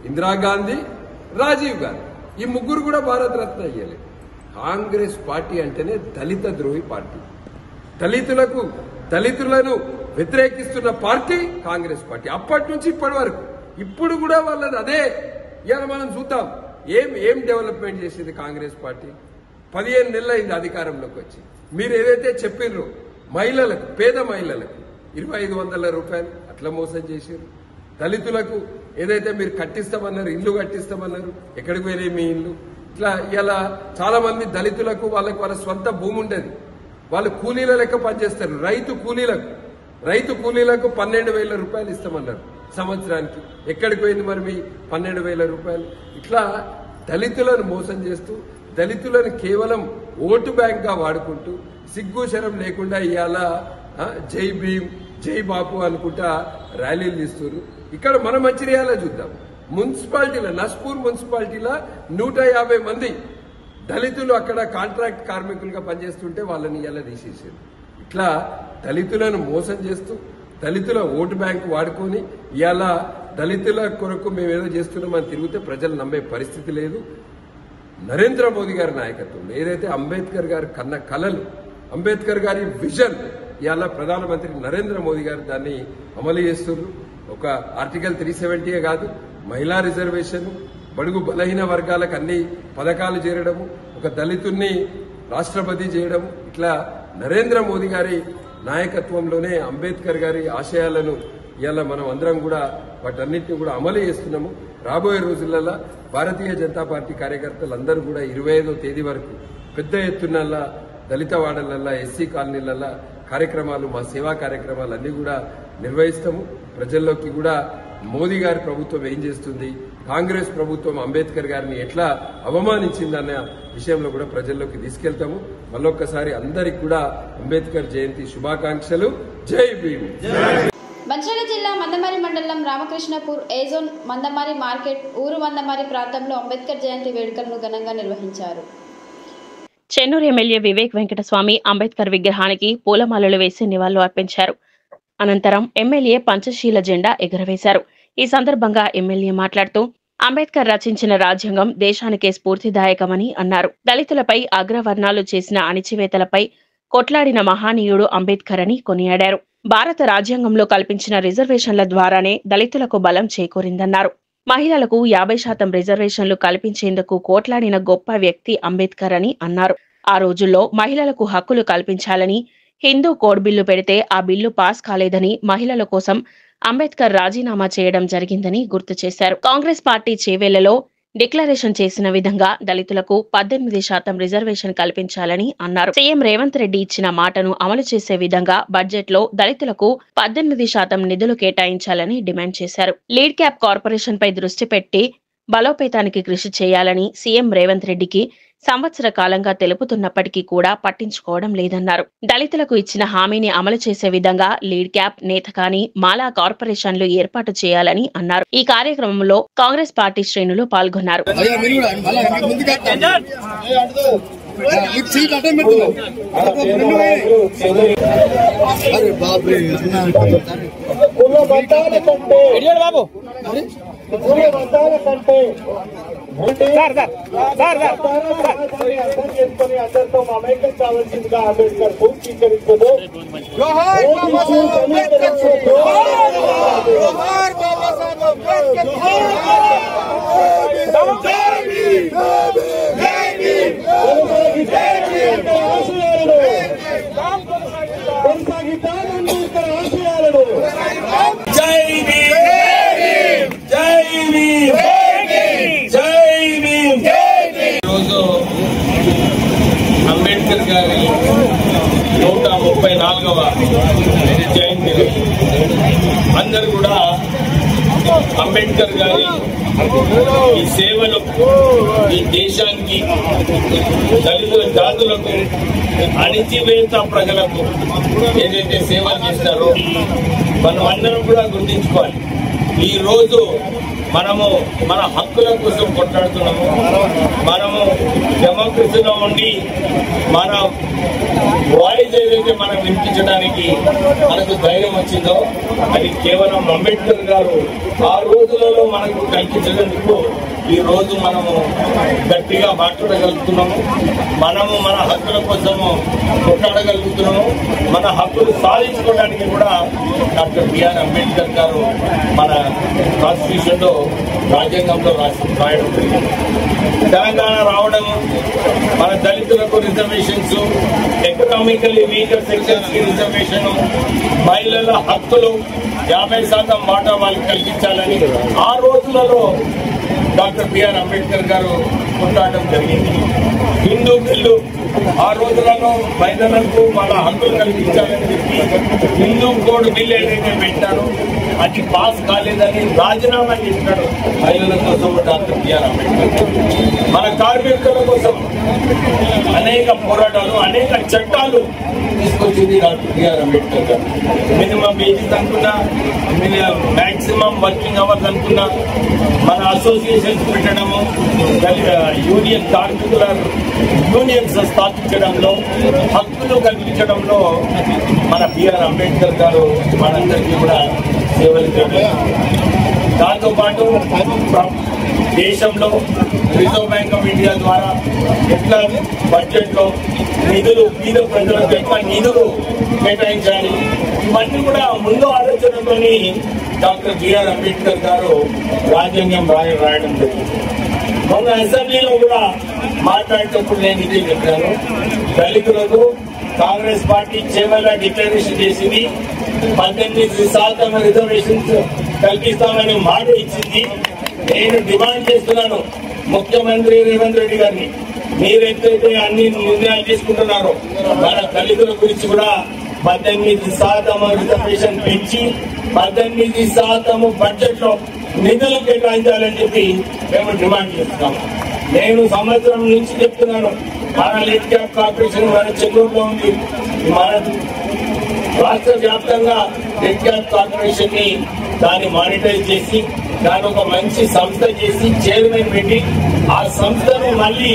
ఇందిరాగాంధీ, రాజీవ్ గాంధీ. ఈ ముగ్గురు కూడా భారతరత్న అయ్యలేదు. కాంగ్రెస్ పార్టీ అంటేనే దళిత ద్రోహి పార్టీ. దళితులను వ్యతిరేకిస్తున్న పార్టీ కాంగ్రెస్ పార్టీ. అప్పటి నుంచి ఇప్పటి వరకు ఇప్పుడు కూడా వాళ్ళది అదే. ఇవాళ మనం చూద్దాం ఏం డెవలప్మెంట్ చేసింది కాంగ్రెస్ పార్టీ. 15 నెలలు అయింది అధికారంలోకి వచ్చి. మీరు ఏదైతే చెప్పిర్రో మహిళలకు, పేద మహిళలకు 2500 రూపాయలు అట్లా మోసం చేశారు. దళితులకు ఏదైతే మీరు కట్టిస్తామన్నారు, ఇల్లు కట్టిస్తామన్నారు, ఎక్కడికి పోయినాయి మీ ఇల్లు? ఇట్లా ఇలా చాలా మంది దళితులకు వాళ్ళ స్వంత భూమి ఉండేది, వాళ్ళు కూలీల లెక్క పనిచేస్తారు. రైతు కూలీలకు 12,000 రూపాయలు ఇస్తామన్నారు సంవత్సరానికి. ఎక్కడికి పోయింది మరి మీ 12,000 రూపాయలు? ఇట్లా దళితులను మోసం చేస్తూ, దళితులను కేవలం ఓటు బ్యాంక్ గా వాడుకుంటూ, సిగ్గు శరం లేకుండా ఇవాళ జై భీమ్, జై బాపు అనుకుంటా ర్యాలీలు తీస్తున్నారు. ఇక్కడ మన మంచిర్యాల చూద్దాం, మున్సిపాలిటీలో, నస్పూర్ మున్సిపాలిటీలో 150 మంది దళితులు అక్కడ కాంట్రాక్ట్ కార్మికులుగా పనిచేస్తుంటే వాళ్ళని ఇలా తీసేసారు. ఇట్లా దళితులను మోసం చేస్తూ, దళితుల ఓటు బ్యాంకు వాడుకొని ఇవాళ దళితుల కొరకు మేమేదో చేస్తున్నామని తిరిగితే ప్రజలు నమ్మే పరిస్థితి లేదు. నరేంద్ర మోదీ గారి నాయకత్వంలో ఏదైతే అంబేద్కర్ గారు కన్న కలలు, అంబేద్కర్ గారి విజన్ ఇవాళ ప్రధానమంత్రి నరేంద్ర మోదీ గారు దాన్ని అమలు చేస్తున్నారు. ఒక ఆర్టికల్ 370 కాదు, మహిళా రిజర్వేషన్, బడుగు బలహీన వర్గాలకు అన్ని పథకాలు చేరడము, ఒక దళితుణ్ణి రాష్ట్రపతి చేయడము, ఇట్లా నరేంద్ర మోదీ గారి నాయకత్వంలోనే అంబేద్కర్ గారి ఆశయాలను ఇవాళ మనం అందరం కూడా వాటన్నింటినీ కూడా అమలు చేస్తున్నాము. రాబోయే రోజులలో భారతీయ జనతా పార్టీ కార్యకర్తలందరూ కూడా 25వ తేదీ వరకు పెద్ద ఎత్తున దళిత వాడలల్లా, ఎస్సీ కాలనీలల్లా కార్యక్రమాలు, మా సేవా కార్యక్రమాలు అన్ని కూడా నిర్వహిస్తాము. ప్రజల్లోకి కూడా మోదీ గారి ప్రభుత్వం ఏం చేస్తుంది, కాంగ్రెస్ ప్రభుత్వం అంబేద్కర్ గారిని ఎట్లా అవమానించిందన్న విషయంలో కూడా ప్రజల్లోకి తీసుకెళ్తాము. మళ్ళొక్కసారి అందరికి కూడా అంబేద్కర్ జయంతి శుభాకాంక్షలు. జై భీమ్. మంచిర్యాల జిల్లా మందమరి మండలం రామకృష్ణపూర్ ఏజోన్ మందమరి మార్కెట్ ఊరు మందమరి ప్రాంతంలో అంబేద్కర్ జయంతి వేడుకలను ఘనంగా నిర్వహించారు. చెన్నూరు ఎమ్మెల్యే వివేక్ వెంకటస్వామి అంబేద్కర్ విగ్రహానికి పూలమాలలు వేసి నివాళులు అర్పించారు. అనంతరం ఎమ్మెల్యే పంచశీల జెండా ఎగురవేశారు. ఈ సందర్భంగా ఎమ్మెల్యే మాట్లాడుతూ అంబేద్కర్ రచించిన రాజ్యాంగం దేశానికే స్ఫూర్తిదాయకమని అన్నారు. దళితులపై అగ్రవర్ణాలు చేసిన అణిచివేతలపై కొట్లాడిన మహానీయుడు అంబేద్కర్ అని కొనియాడారు. భారత రాజ్యాంగంలో కల్పించిన రిజర్వేషన్ల ద్వారానే దళితులకు బలం చేకూరిందన్నారు. మహిళలకు 50% రిజర్వేషన్లు కల్పించేందుకు కోట్లాడిన గొప్ప వ్యక్తి అంబేద్కర్ అని అన్నారు. ఆ రోజుల్లో మహిళలకు హక్కులు కల్పించాలని హిందూ కోడ్ బిల్లు పెడితే ఆ బిల్లు పాస్ కాలేదని మహిళల కోసం అంబేద్కర్ రాజీనామా చేయడం జరిగిందని గుర్తు చేశారు. కాంగ్రెస్ పార్టీ చేవేళ్లలో డిక్లరేషన్ చేసిన విధంగా దళితులకు 18% రిజర్వేషన్ కల్పించాలని అన్నారు. సీఎం రేవంత్ రెడ్డి ఇచ్చిన మాటను అమలు చేసే విధంగా బడ్జెట్లో దళితులకు 18% నిధులు కేటాయించాలని డిమాండ్ చేశారు. లీడ్ క్యాప్ కార్పొరేషన్ పై దృష్టి పెట్టి బలోపేతానికి కృషి చేయాలని సీఎం రేవంత్ రెడ్డికి సంవత్సర కాలంగా తెలుపుతున్నప్పటికీ కూడా పట్టించుకోవడం లేదన్నారు. దళితులకు ఇచ్చిన హామీని అమలు చేసే విధంగా లీడ్ క్యాప్, నేతకాని, మాలా కార్పొరేషన్లు ఏర్పాటు చేయాలని అన్నారు. ఈ కార్యక్రమంలో కాంగ్రెస్ పార్టీ శ్రేణులు పాల్గొన్నారు. అందరితో మమేకం కావాల్సిందిగా అంబేద్కర్ పూర్తీకరించదు. ఈరోజు అంబేద్కర్ గారి 134వ జయంతి. అందరూ కూడా అంబేద్కర్ గారి ఈ సేవలు ఈ దేశానికి, దళితుల జాతులకు, అణిచివేత ప్రజలకు ఏదైతే సేవలు చేస్తారో మనం అందరం కూడా గుర్తించుకోవాలి. ఈ రోజు మనము మన హక్కుల కోసం కొట్లాడుతున్నాము. మనము డెమోక్రసీలో ఉండి మన వాయిస్ ఏదైతే మనం వినిపించడానికి మనకు ధైర్యం వచ్చిందో అది కేవలం అంబేద్కర్ గారు ఆ రోజులలో మనకు కల్పించినందుకు ఈ రోజు మనము గట్టిగా మాట్లాడగలుగుతున్నాము. మనము మన హక్కుల కోసము కొట్లాడగలుగుతున్నాము. మన హక్కులు సాధించుకోవడానికి కూడా డాక్టర్ బిఆర్ అంబేద్కర్ గారు మన కాన్స్టిట్యూషన్ లో రాజ్యాంగంలో రాయడం జరిగింది. తెలంగాణ రావడం, మన దళితులకు రిజర్వేషన్స్, ఎకనామికలీ వీకర్ సెక్షన్స్ కి రిజర్వేషన్, మహిళల హక్కులు 50% వాటా వాళ్ళకి కల్పించాలని ఆ రోజులలో డాక్టర్ బిఆర్ అంబేద్కర్ గారు కొట్లాడడం జరిగింది. హిందూ బిల్లు ఆ రోజులలో మహిళలకు వాళ్ళ హక్కులు కల్పించాలని చెప్పి హిందూ కోడ్ బిల్ ఏదైతే పెట్టారో అది పాస్ కాలేదని రాజీనామా చేసినాడు మహిళల కోసం డాక్టర్ బిఆర్ అంబేద్కర్. మన కార్మికుల కోసం అనేక పోరాటాలు, అనేక చట్టాలు తీసుకొచ్చింది డాక్టర్ బిఆర్ అంబేద్కర్ గారు. మినిమం వేజెస్ అనుకున్నా, మాక్సిమం వర్కింగ్ అవర్స్ అనుకున్నా, మన అసోసియేషన్స్ పెట్టడము, యూనియన్ కార్మికుల యూనియన్స్ స్థాపించడంలో, హక్కులు కల్పించడంలో మన బిఆర్ అంబేద్కర్ గారు మనందరికీ కూడా సేవలు చేయాలి. దాంతోపాటు దేశంలో రిజర్వ్ బ్యాంక్ ఆఫ్ ఇండియా ద్వారా ఎట్లా బడ్జెట్ లో నిధులు పేద ప్రజలకు ఎట్లా నిధులు కేటాయించాలి, ఇవన్నీ కూడా ముందు ఆలోచనతోని డాక్టర్ బిఆర్ అంబేద్కర్ గారు రాజ్యాంగం రాయడం జరిగింది. మొన్న అసెంబ్లీలో కూడా మాట్లాడేటప్పుడు నేను ఇదే చెప్పాను. దళితులకు కాంగ్రెస్ పార్టీ చేవల్ల డిక్లరేషన్ చేసింది, 18% రిజర్వేషన్స్ కల్పిస్తామని మాట ఇచ్చింది. నేను డిమాండ్ చేస్తున్నాను ముఖ్యమంత్రి రేవంత్ రెడ్డి గారిని, మీరెంతైతే అన్ని నిర్ణయాలు తీసుకుంటున్నారో మన దళితుల గురించి కూడా 18% రిజర్వేషన్ పెంచి 18% బడ్జెట్ లో నిధులు కేటాయించాలని చెప్పి మేము డిమాండ్ చేస్తున్నాము. నేను సంవత్సరం నుంచి చెప్తున్నాను, మన లీడ్ క్యాప్ కార్పొరేషన్ మన చెన్నూరులో ఉంది. మన రాష్ట్ర వ్యాప్తంగా రెడ్ క్యాప్ కార్పొరేషన్ ని దాన్ని మానిటైజ్ చేసి దాని ఒక మంచి సంస్థ చేసి చైర్మన్ పెట్టి ఆ సంస్థను మళ్ళీ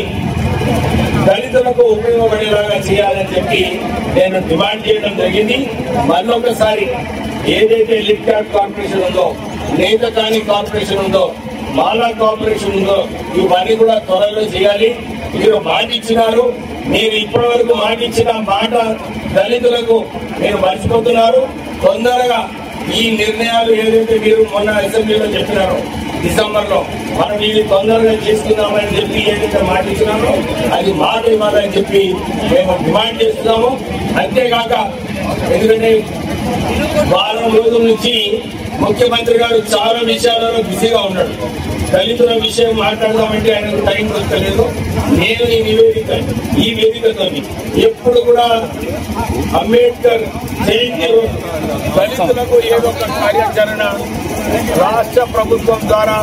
దళితులకు ఉపయోగపడేలాగా చేయాలని చెప్పి నేను డిమాండ్ చేయడం జరిగింది. మళ్ళొకసారి ఏదైతే రెడ్ క్యాప్ కార్పొరేషన్ ఉందో, నేతకాని కార్పొరేషన్ ఉందో, మాలా కార్పొరేషన్ ఉందో ఇవన్నీ కూడా త్వరలో చేయాలి. మీరు మాట ఇచ్చినారు, మీరు ఇప్పటి వరకు మాట ఇచ్చిన మాట దళితులకు మీరు మర్చిపోతున్నారు. తొందరగా ఈ నిర్ణయాలు ఏదైతే మీరు మొన్న అసెంబ్లీలో చెప్పినారో డిసెంబర్ లో మనం ఇది తొందరగా చేసుకుందామని చెప్పి ఏదైతే మాట ఇచ్చినారో అది మాట ఇవ్వాలని చెప్పి మేము డిమాండ్ చేస్తున్నాము. అంతేకాక ఎందుకంటే వారం రోజుల నుంచి ముఖ్యమంత్రి గారు చాలా విషయాలలో బిజీగా ఉన్నాడు. దళితుల విషయం మాట్లాడదామంటే ఆయనకు టైం దొరకలేదు. నేను ఈ వేదికతో ఎప్పుడు కూడా అంబేద్కర్ జయంతి రోజు దళితులకు ఏదో ఒక కార్యాచరణ రాష్ట్ర ప్రభుత్వం ద్వారా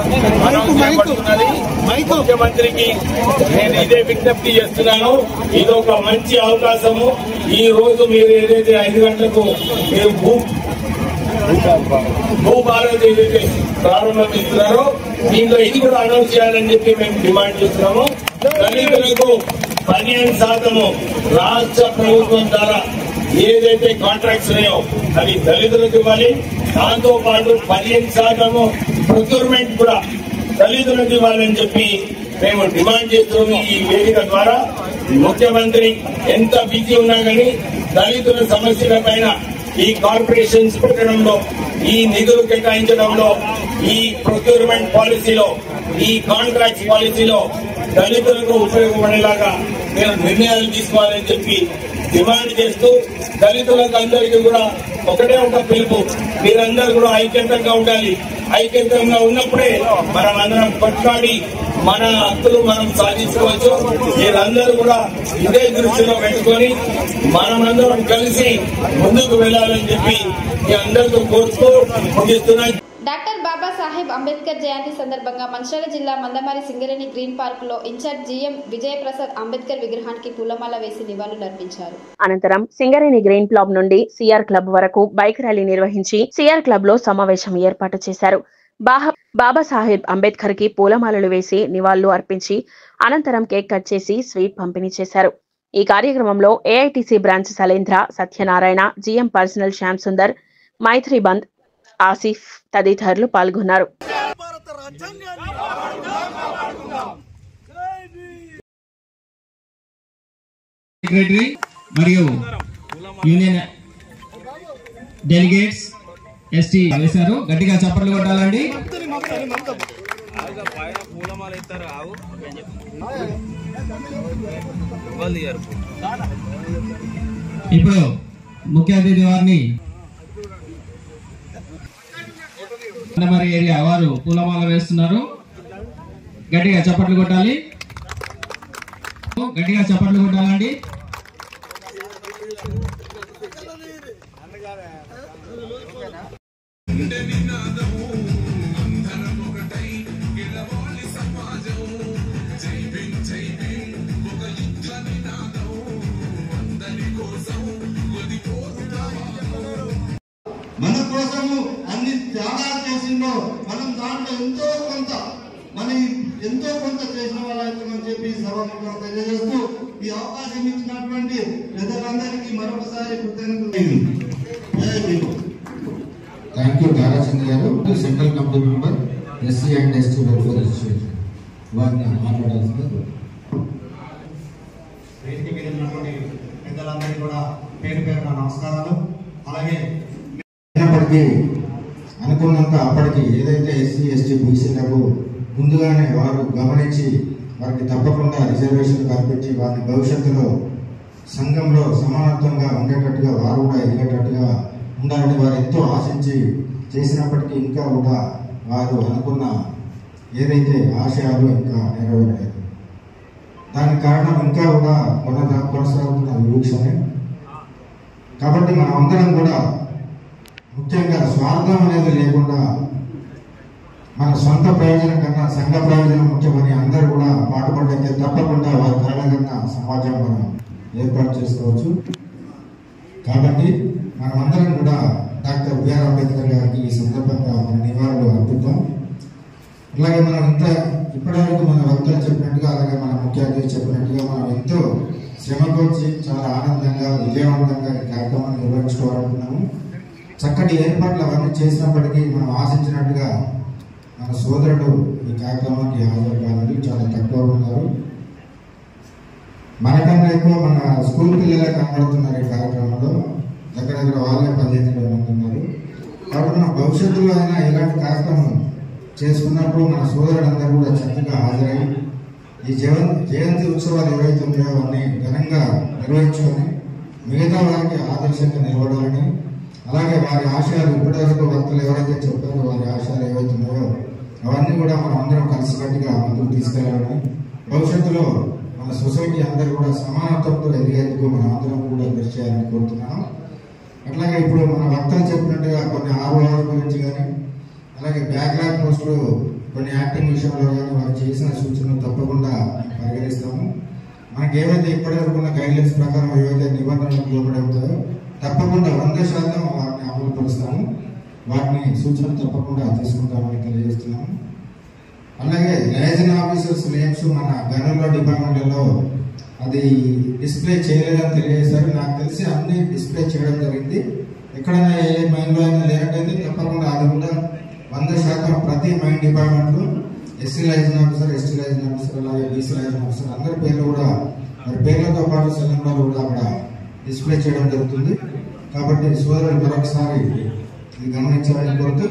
అనౌన్స్ చేయబడుతున్నది. ముఖ్యమంత్రికి నేను ఇదే విజ్ఞప్తి చేస్తున్నాను. ఇది ఒక మంచి అవకాశము. ఈ రోజు మీరు ఏదైతే 5 గంటలకు మీరు భూభారత్ ఏదైతే ప్రారంభిస్తున్నారో దీంట్లో ఇది కూడా అనౌన్స్ చేయాలని చెప్పి మేము డిమాండ్ చేస్తున్నాము. దళితులకు 15% రాష్ట్ర ప్రభుత్వం ద్వారా ఏదైతే కాంట్రాక్ట్స్ ఉన్నాయో అవి దళితులకు ఇవ్వాలి. దాంతో పాటు 15% ప్రొక్యూర్మెంట్ కూడా దళితులకు ఇవ్వాలని చెప్పి మేము డిమాండ్ చేస్తున్నాము. ఈ వేదిక ద్వారా ముఖ్యమంత్రి ఎంత బిజీ ఉన్నా కానీ దళితుల సమస్యల పైన ఈ కార్పొరేషన్స్ పెట్టడంలో, ఈ నిధులు కేటాయించడంలో, ఈ ప్రొక్యూర్మెంట్ పాలసీలో, ఈ కాంట్రాక్ట్ పాలసీలో దళితులకు ఉపయోగపడేలాగా మేము నిర్ణయాలు తీసుకోవాలని చెప్పి డిమాండ్ చేస్తూ దళితులకు అందరికీ కూడా ఒకటే ఒక పిలుపు, మీరందరూ కూడా ఐక్యంగా ఉండాలి. ఐక్యంగా ఉన్నప్పుడే మనం అందరం కొట్లాడి మన హక్కులు మనం సాధించుకోవచ్చు. మీరందరూ కూడా ఇదే దృష్టిలో పెట్టుకొని మనమందరం కలిసి ముందుకు వెళ్లాలని చెప్పి మీ అందరితో కోరుతూ ముగిస్తున్నాయి. డాక్టర్ బాబాసాహెబ్ అంబేద్కర్ జయంతి సందర్భంగా మంచిర్యాల జిల్లా మందమరి సింగరేణి గ్రీన్ పార్క్ లో ఇన్ఛార్జ్ జీఎం విజయప్రసాద్ అంబేద్కర్ విగ్రహానికి పూలమాల వేసి నివాళులర్పించారు. అనంతరం సింగరేణి గ్రీన్ క్లబ్ నుండి సిఆర్ క్లబ్ వరకు బైక్ ర్యాలీ నిర్వహించి సిఆర్ క్లబ్ లో సమావేశం ఏర్పాటు చేశారు. బాబాసాహెబ్ అంబేద్కర్ కి పూలమాలలు వేసి నివాళులు అర్పించి అనంతరం కేక్ కట్ చేసి స్వీట్ పంపిణీ చేశారు. ఈ కార్యక్రమంలో AITC branch Salendra, Satyanarayana, GM personnel Shyam Sundar, Maitri Band, Asif తదితరులు పాల్గొన్నారు. మరియు యూనియన్ డెలిగేట్స్ ఎస్టీ వేశారు. గట్టిగా చప్పట్లు కొట్టాలండి. ఇప్పుడు ముఖ్య అతిథి వారిని మందమరి ఏరియా వారు పూలమాల వేస్తున్నారు. గట్టిగా చప్పట్లు కొట్టాలి. గట్టిగా చప్పట్లు కొట్టాలండి. మన కోసము అన్ని త్యాగాలు చేసిందో మనం దాంట్లో ఎంతో కొంత చేసిన వాళ్ళని చెప్పి సభాముఖంగా తెలియజేస్తూ ఈ అవకాశం ఇచ్చినటువంటి ప్రజలందరికీ మరొకసారి కృతజ్ఞతలు. థ్యాంక్ యూ తారాచంద్ర గారు. Central committee member SC and ST welfare association వారిని మాట్లాడాల్సింది. వేదిక మీద ఉన్నటువంటి పెద్దలందరికీ కూడా పేరు పేరున నమస్కారాలు. అలాగే అయినప్పటికీ అనుకున్నంత అప్పటికి ఏదైతే ఎస్సీ ఎస్టీ బీసీలకు ముందుగానే వారు గమనించి వారికి తప్పకుండా రిజర్వేషన్ కల్పించి వారి భవిష్యత్తులో సంఘంలో సమానత్వంగా ఉండేటట్టుగా వారు కూడా ఎదిగేటట్టుగా ఉండాలని వారు ఎంతో ఆశించి చేసినప్పటికీ ఇంకా కూడా వారు అనుకున్న ఏదైతే ఆశయాలు ఇంకా నెరవేరలేదు. దానికి కారణం ఇంకా కూడా కొనసాగుతున్న వివక్షనే. కాబట్టి మనం అందరం కూడా ముఖ్యంగా స్వార్థం అనేది లేకుండా మన సొంత ప్రయోజనం కన్నా సంఘ ప్రయోజనం ముఖ్యమని అందరూ కూడా పాటుపడితే తప్పకుండా వారి కన్నా సమాజం మనం ఏర్పాటు చేసుకోవచ్చు. కాబట్టి మనమందరం కూడా డాక్టర్ బిఆర్ అంబేద్కర్ గారికి ఈ సందర్భంగా మన నివాళులు అర్పిద్దాం. అలాగే మనం ఇప్పటివరకు మన వక్తలు చెప్పినట్టుగా, అలాగే మన ముఖ్య అతిథి చెప్పినట్టుగా మనం ఎంతో శ్రమకొచ్చి చాలా ఆనందంగా విజయవంతంగా ఈ కార్యక్రమాన్ని నిర్వహించుకోవాలనుకున్నాము. చక్కటి ఏర్పాట్లు అవన్నీ చేసినప్పటికీ మనం ఆశించినట్టుగా మన సోదరుడు ఈ కార్యక్రమానికి హాజరు కావాలి, చాలా తక్కువ ఉన్నారు. మనకన్నా ఎక్కువ మన స్కూల్ పిల్లలే కనబడుతున్నారు ఈ కార్యక్రమంలో. దగ్గర వాళ్ళే 15 మంది ఉన్నారు. కాబట్టి మన భవిష్యత్తులో అయినా ఇలాంటి కార్యక్రమం చేసుకున్నప్పుడు మన సోదరులందరూ కూడా చక్కగా హాజరై ఈ జయంతి ఉత్సవాలు ఏవైతే ఉన్నాయో అవన్నీ ఘనంగా నిర్వహించుకొని మిగతా వారికి ఆదర్శంగా నిలబడాలని, అలాగే వారి ఆశయాలు ఇప్పటివరకు వక్తలు ఎవరైతే చెప్పారో వారి ఆశయాలు ఏవైతే ఉన్నాయో అవన్నీ కూడా మనం అందరం కలిసికట్టుగా ముందుకు తీసుకెళ్లాలని, భవిష్యత్తులో మన సొసైటీ అందరూ కూడా సమానత్వంతో ఎదిగేందుకు మనం అందరం కూడా కృషి చేయాలని కోరుతున్నాను. అట్లాగే ఇప్పుడు మన వక్తలు చెప్పినట్టుగా కొన్ని ROR గురించి కానీ, అలాగే బ్యాక్లాగ్ పోస్టులు కొన్ని యాక్టింగ్ విషయంలో కానీ వారు చేసిన సూచనలు తప్పకుండా పరిగణిస్తాము. మనకి ఏవైతే ఇప్పటివరకు ఉన్న గైడ్లైన్స్ ప్రకారం ఏవైతే నిబంధనలకు లోబడి ఉంటాయో తప్పకుండా 100% వాటిని అమలు పరుస్తాము. వాటిని సూచనలు తప్పకుండా తీసుకుంటామని తెలియజేస్తున్నాము. అలాగే లైజన్ ఆఫీసర్స్ నేమ్స్ మన గనుల డిపార్ట్మెంట్లలో అది డిస్ప్లే చేయలేదని తెలియజేశారు. నాకు తెలిసి అన్ని డిస్ప్లే చేయడం జరిగింది. ఎక్కడైనా ఏ మైన్లో అయినా లేనట్టయితే తప్పకుండా అది కూడా 100% ప్రతి మైన్ డిపార్ట్మెంట్లో SC liaison officer, ST liaison officer, అలాగే బీసీ లైజన్ ఆఫీసర్ అందరి పేర్లు కూడా మరి పేర్లతో పాటు సెల్ నెంబర్లు కూడా అక్కడ డిస్ప్లే చేయడం జరుగుతుంది. కాబట్టి సోదరులు మరొకసారి ఇది గమనించాలని కోరుతూ,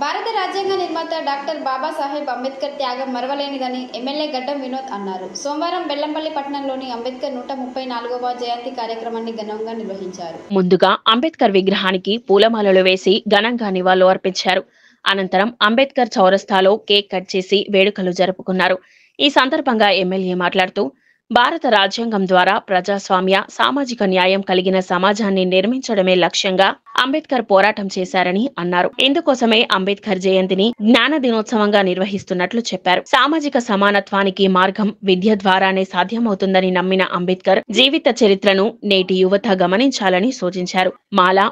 భారత రాజ్యాంగ నిర్మాత డాక్టర్ బాబాసాహెబ్ అంబేద్కర్ త్యాగం మరవలేనిదని ఎమ్మెల్యే గడ్డం వినోద్ అన్నారు. సోమవారం బెల్లంపల్లి పట్టణంలోని అంబేద్కర్ 134వ జయంతి కార్యక్రమాన్ని ఘనంగా నిర్వహించారు. ముందుగా అంబేద్కర్ విగ్రహానికి పూలమాలలు వేసి ఘనంగా నివాళులు అర్పించారు. అనంతరం అంబేద్కర్ చౌరస్తాలో కేక్ కట్ చేసి వేడుకలు జరుపుకున్నారు. ఈ సందర్భంగా ఎమ్మెల్యే మాట్లాడుతూ, భారత రాజ్యాంగం ద్వారా ప్రజాస్వామ్య, సామాజిక న్యాయం కలిగిన సమాజాన్ని నిర్మించడమే లక్ష్యంగా అంబేద్కర్ పోరాటం చేశారని అన్నారు. ఇందుకోసమే అంబేద్కర్ జయంతిని జ్ఞాన దినోత్సవంగా నిర్వహిస్తున్నట్లు చెప్పారు. సామాజిక సమానత్వానికి మార్గం విద్య ద్వారానే సాధ్యమవుతుందని నమ్మిన అంబేద్కర్ జీవిత చరిత్రను నేటి యువత గమనించాలని సూచించారు.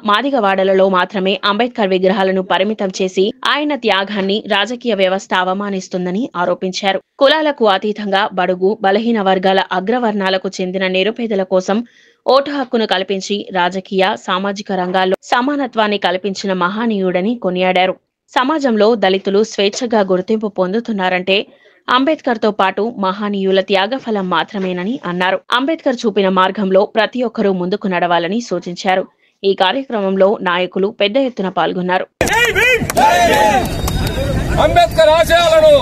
మాదిగవాడలలో మాత్రమే అంబేద్కర్ విగ్రహాలను పరిమితం చేసి ఆయన త్యాగాన్ని రాజకీయ వ్యవస్థ అవమానిస్తుందని ఆరోపించారు. కులాలకు అతీతంగా బడుగు, బలహీన వర్గాల అగ్రవర్ణాలకు చెందిన నిరుపేదల కోసం ఓటు హక్కును కల్పించి రాజకీయ, సామాజిక రంగాల్లో సమానత్వాన్ని కల్పించిన మహానీయుడని కొనియాడారు. సమాజంలో దళితులు స్వేచ్ఛగా గుర్తింపు పొందుతున్నారంటే అంబేద్కర్ తో పాటు మహానీయుల త్యాగఫలం మాత్రమేనని అన్నారు. అంబేద్కర్ చూపిన మార్గంలో ప్రతి ఒక్కరూ ముందుకు నడవాలని సూచించారు. ఈ కార్యక్రమంలో నాయకులు పెద్ద ఎత్తున పాల్గొన్నారు. అంబేద్కర్ ఆశయాలను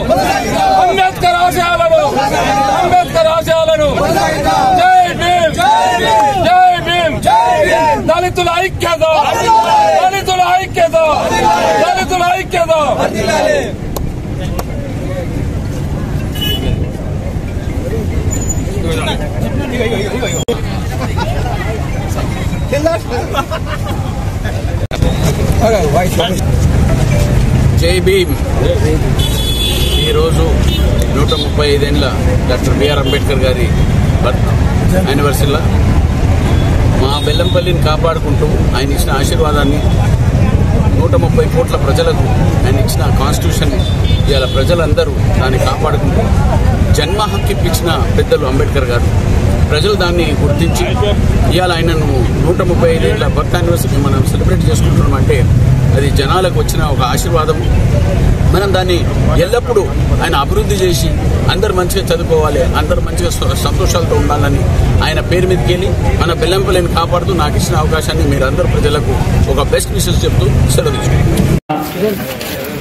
అంబేద్కర్ ఆశయాలను అంబేద్కర్ ఆశయాలను జై భీమ్ జై భీమ్ దళితుల ఐక్యత దళితుల ఐక్యత దళితుల ఐక్యత. జై భీమ్. ఈరోజు 135 డాక్టర్ బిఆర్ అంబేద్కర్ గారి యానివర్సరీలో మా బెల్లంపల్లిని కాపాడుకుంటూ ఆయన ఇచ్చిన ఆశీర్వాదాన్ని 130 కోట్ల ప్రజలకు ఆయన ఇచ్చిన కాన్స్టిట్యూషన్ ఇవాళ ప్రజలందరూ దాన్ని కాపాడుకుంటూ జన్మ హక్కు ఇప్పించిన పెద్దలు అంబేద్కర్ గారు. ప్రజలు దాన్ని గుర్తించి ఇవాళ ఆయనను 135 బర్త్ యానివర్సరీ మనం సెలబ్రేట్ చేసుకుంటున్నామంటే అది జనాలకు వచ్చిన ఒక ఆశీర్వాదం. మనం దాన్ని ఎల్లప్పుడూ ఆయన అభివృద్ధి చేసి అందరు మంచిగా చదువుకోవాలి, అందరు మంచిగా సంతోషాలతో ఉండాలని ఆయన పేరు మీదకి వెళ్ళి మన బెల్లంపల్లిని కాపాడుతూ నాకు ఇచ్చిన అవకాశాన్ని మీరందరూ ప్రజలకు ఒక బెస్ట్ విషెస్ చెప్తూ సెలవు తీసుకుంటాం.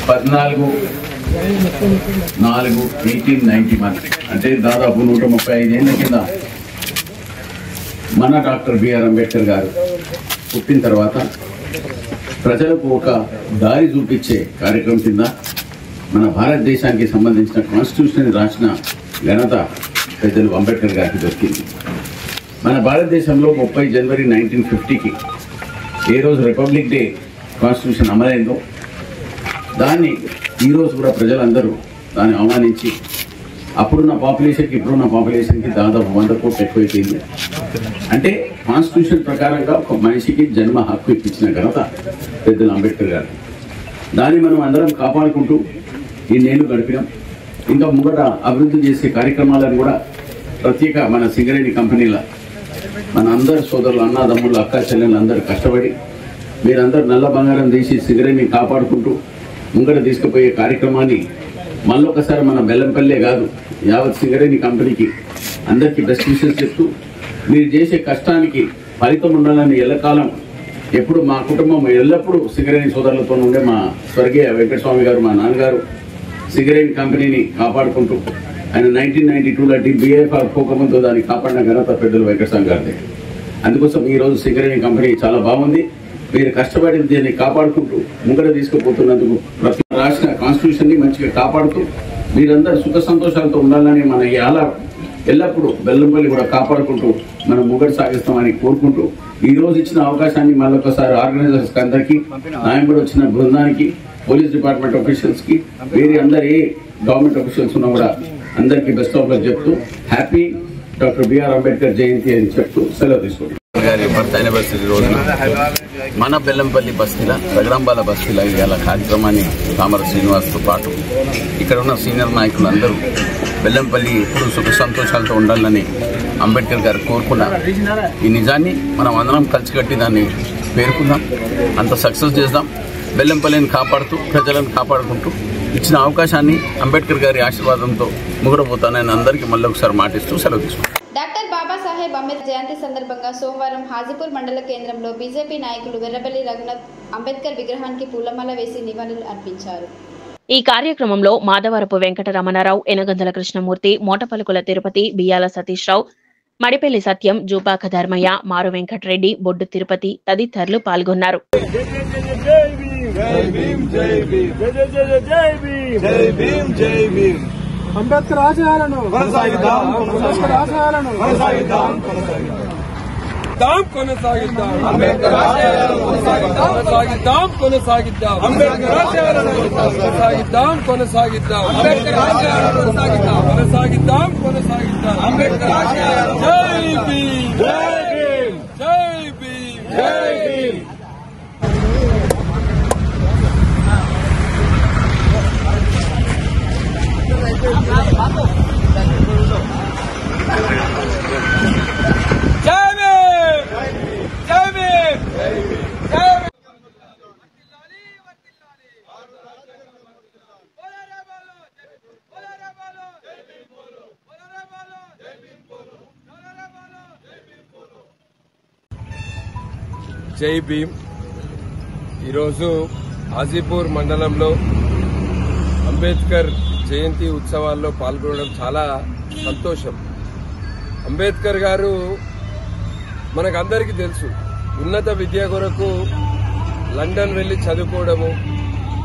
14/4/1891 అంటే దాదాపు 135 ఏళ్ల కింద మన డాక్టర్ బిఆర్ అంబేద్కర్ గారు పుట్టిన తర్వాత ప్రజలకు ఒక దారి చూపించే కార్యక్రమం కింద మన భారతదేశానికి సంబంధించిన కాన్స్టిట్యూషన్ రాసిన ఘనత పెద్దలు అంబేద్కర్ గారికి దొరికింది. మన భారతదేశంలో 30 జనవరి 1950కి ఏ రోజు రిపబ్లిక్ డే కాన్స్టిట్యూషన్ అమలైందో దాన్ని ఈరోజు కూడా ప్రజలందరూ దాన్ని అవమానించి అప్పుడున్న పాపులేషన్కి ఇప్పుడున్న పాపులేషన్కి దాదాపు 100 కోట్లు ఎక్కువైపోయింది. అంటే కాన్స్టిట్యూషన్ ప్రకారంగా ఒక మనిషికి జన్మ హక్కు ఇప్పించిన ఘనత పెద్దలు అంబేద్కర్ గారు. దాన్ని మనం అందరం కాపాడుకుంటూ ఇన్నేళ్లు గడిపినాం. ఇంకా ముంగట అభివృద్ధి చేసే కార్యక్రమాలను కూడా ప్రత్యేక మన సింగరేణి కంపెనీల మన అందరు సోదరులు, అన్నదమ్ములు, అక్క చెల్లెళ్ళు అందరూ కష్టపడి మీరందరూ నల్ల బంగారం తీసి సింగరేణిని కాపాడుకుంటూ ముంగట తీసుకుపోయే కార్యక్రమాన్ని మళ్ళొకసారి మన బెల్లంపల్లే కాదు యావత్ సింగరేణి కంపెనీకి అందరికీ బెస్ట్ విషెస్ చెప్తూ మీరు చేసే కష్టానికి ఫలితం ఉండాలని ఎల్లకాలం ఎప్పుడు మా కుటుంబం ఎల్లప్పుడూ సింగరేణి సోదరులతో ఉండే మా స్వర్గీయ వెంకటస్వామి గారు, మా నాన్నగారు సింగరేణి కంపెనీని కాపాడుకుంటూ ఆయన 1992లో BIFR పోకముందు దాన్ని కాపాడిన ఘనత పెద్దలు వెంకటస్వామి గారిదే. అందుకోసం ఈరోజు సింగరేణి కంపెనీ చాలా బాగుంది. మీరు కష్టపడి దీన్ని కాపాడుకుంటూ ముంగట తీసుకుపోతున్నందుకు ప్రతి రాష్ట్ర కాన్స్టిట్యూషన్ ని మంచిగా కాపాడుతూ మీరందరూ సుఖ సంతోషాలతో ఉండాలని మన ఎల్లప్పుడూ బెల్లంపల్లి కూడా కాపాడుకుంటూ మనం ముంగట సాగిస్తామని కోరుకుంటూ ఈ రోజు ఇచ్చిన అవకాశాన్ని మళ్ళొకసారి ఆర్గనైజర్స్ అందరికీ, నాయంబడి వచ్చిన బృందానికి, పోలీస్ డిపార్ట్మెంట్ ఆఫీషియల్స్ కి, వేరే అందరు ఏ గవర్నమెంట్ ఆఫీషియల్స్ ఉన్నా కూడా అందరికీ బెస్ట్ ఆఫ్ లక్ చెప్తూ హ్యాపీ డాక్టర్ బిఆర్ అంబేద్కర్ జయంతి అని చెప్తూ సెలవు తీసుకుంటాం. గారి బర్త్ యానివర్సరీ రోజున మన బెల్లంపల్లి బస్తీల రగడంబాల బస్తీల ఇవాళ కార్యక్రమాన్ని తామర శ్రీనివాస్తో పాటు ఇక్కడ ఉన్న సీనియర్ నాయకులు అందరూ బెల్లంపల్లి ఎప్పుడు సుఖ సంతోషాలతో ఉండాలని అంబేద్కర్ గారు కోరుకున్నారు. ఈ నిజాన్ని మనం అందరం కలిసికట్టి దాన్ని పేర్కొందాం, అంత సక్సెస్ చేద్దాం. బెల్లంపల్లిని కాపాడుతూ ప్రజలను కాపాడుకుంటూ ఇచ్చిన అవకాశాన్ని అంబేద్కర్ గారి ఆశీర్వాదంతో ముగ్గురపోతానని అందరికీ మళ్ళీ ఒకసారి మాటిస్తూ సెలవు తీసుకుంటాం. డాక్టర్ బాబాసాహెబ్ అంబేద్కర్ జయంతి సందర్భంగా సోమవారం హాజీపూర్ మండల కేంద్రంలో బీజేపీ నాయకులు వెర్రబెల్లి రఘునాథ్ అంబేద్కర్ విగ్రహానికి పూలమాల వేసి నివాళులు అర్పించారు. ఈ కార్యక్రమంలో మాధవరపు వెంకటరమణారావు, ఎనగందల కృష్ణమూర్తి, మోటపలుకుల తిరుపతి, బియ్యాల సతీష్రావు, మడిపెల్లి సత్యం, జూపాక ధర్మయ్య, మారు వెంకటరెడ్డి, బొడ్డు తిరుపతి తదితరులు పాల్గొన్నారు. అంబేద్కర్ ఆశయాలను కొనసాగిద్దాం, అంబేద్కర్ ఆశయాలను కొనసాగిద్దాం, కొనసాగిద్దాం, అంబేద్కర్ ఆశయాలను కొనసాగిద్దాం, కొనసాగిద్దాం, అంబేద్కర్ ఆశయాలను కొనసాగిద్దాం, కొనసాగిద్దాం, అంబేద్కర్ ఆశయాలను కొనసాగిద్దాం, కొనసాగిద్దాం, అంబేద్కర్ ఆశయాలను జై భీమ్, జై భీమ్, జై భీమ్, జై భీమ్. జై భీమ్. ఈరోజు హాజీపూర్ మండలంలో అంబేద్కర్ జయంతి ఉత్సవాల్లో పాల్గొనడం చాలా సంతోషం. అంబేద్కర్ గారు మనకందరికీ తెలుసు, ఉన్నత విద్య కొరకు లండన్ వెళ్లి చదువుకోవడము,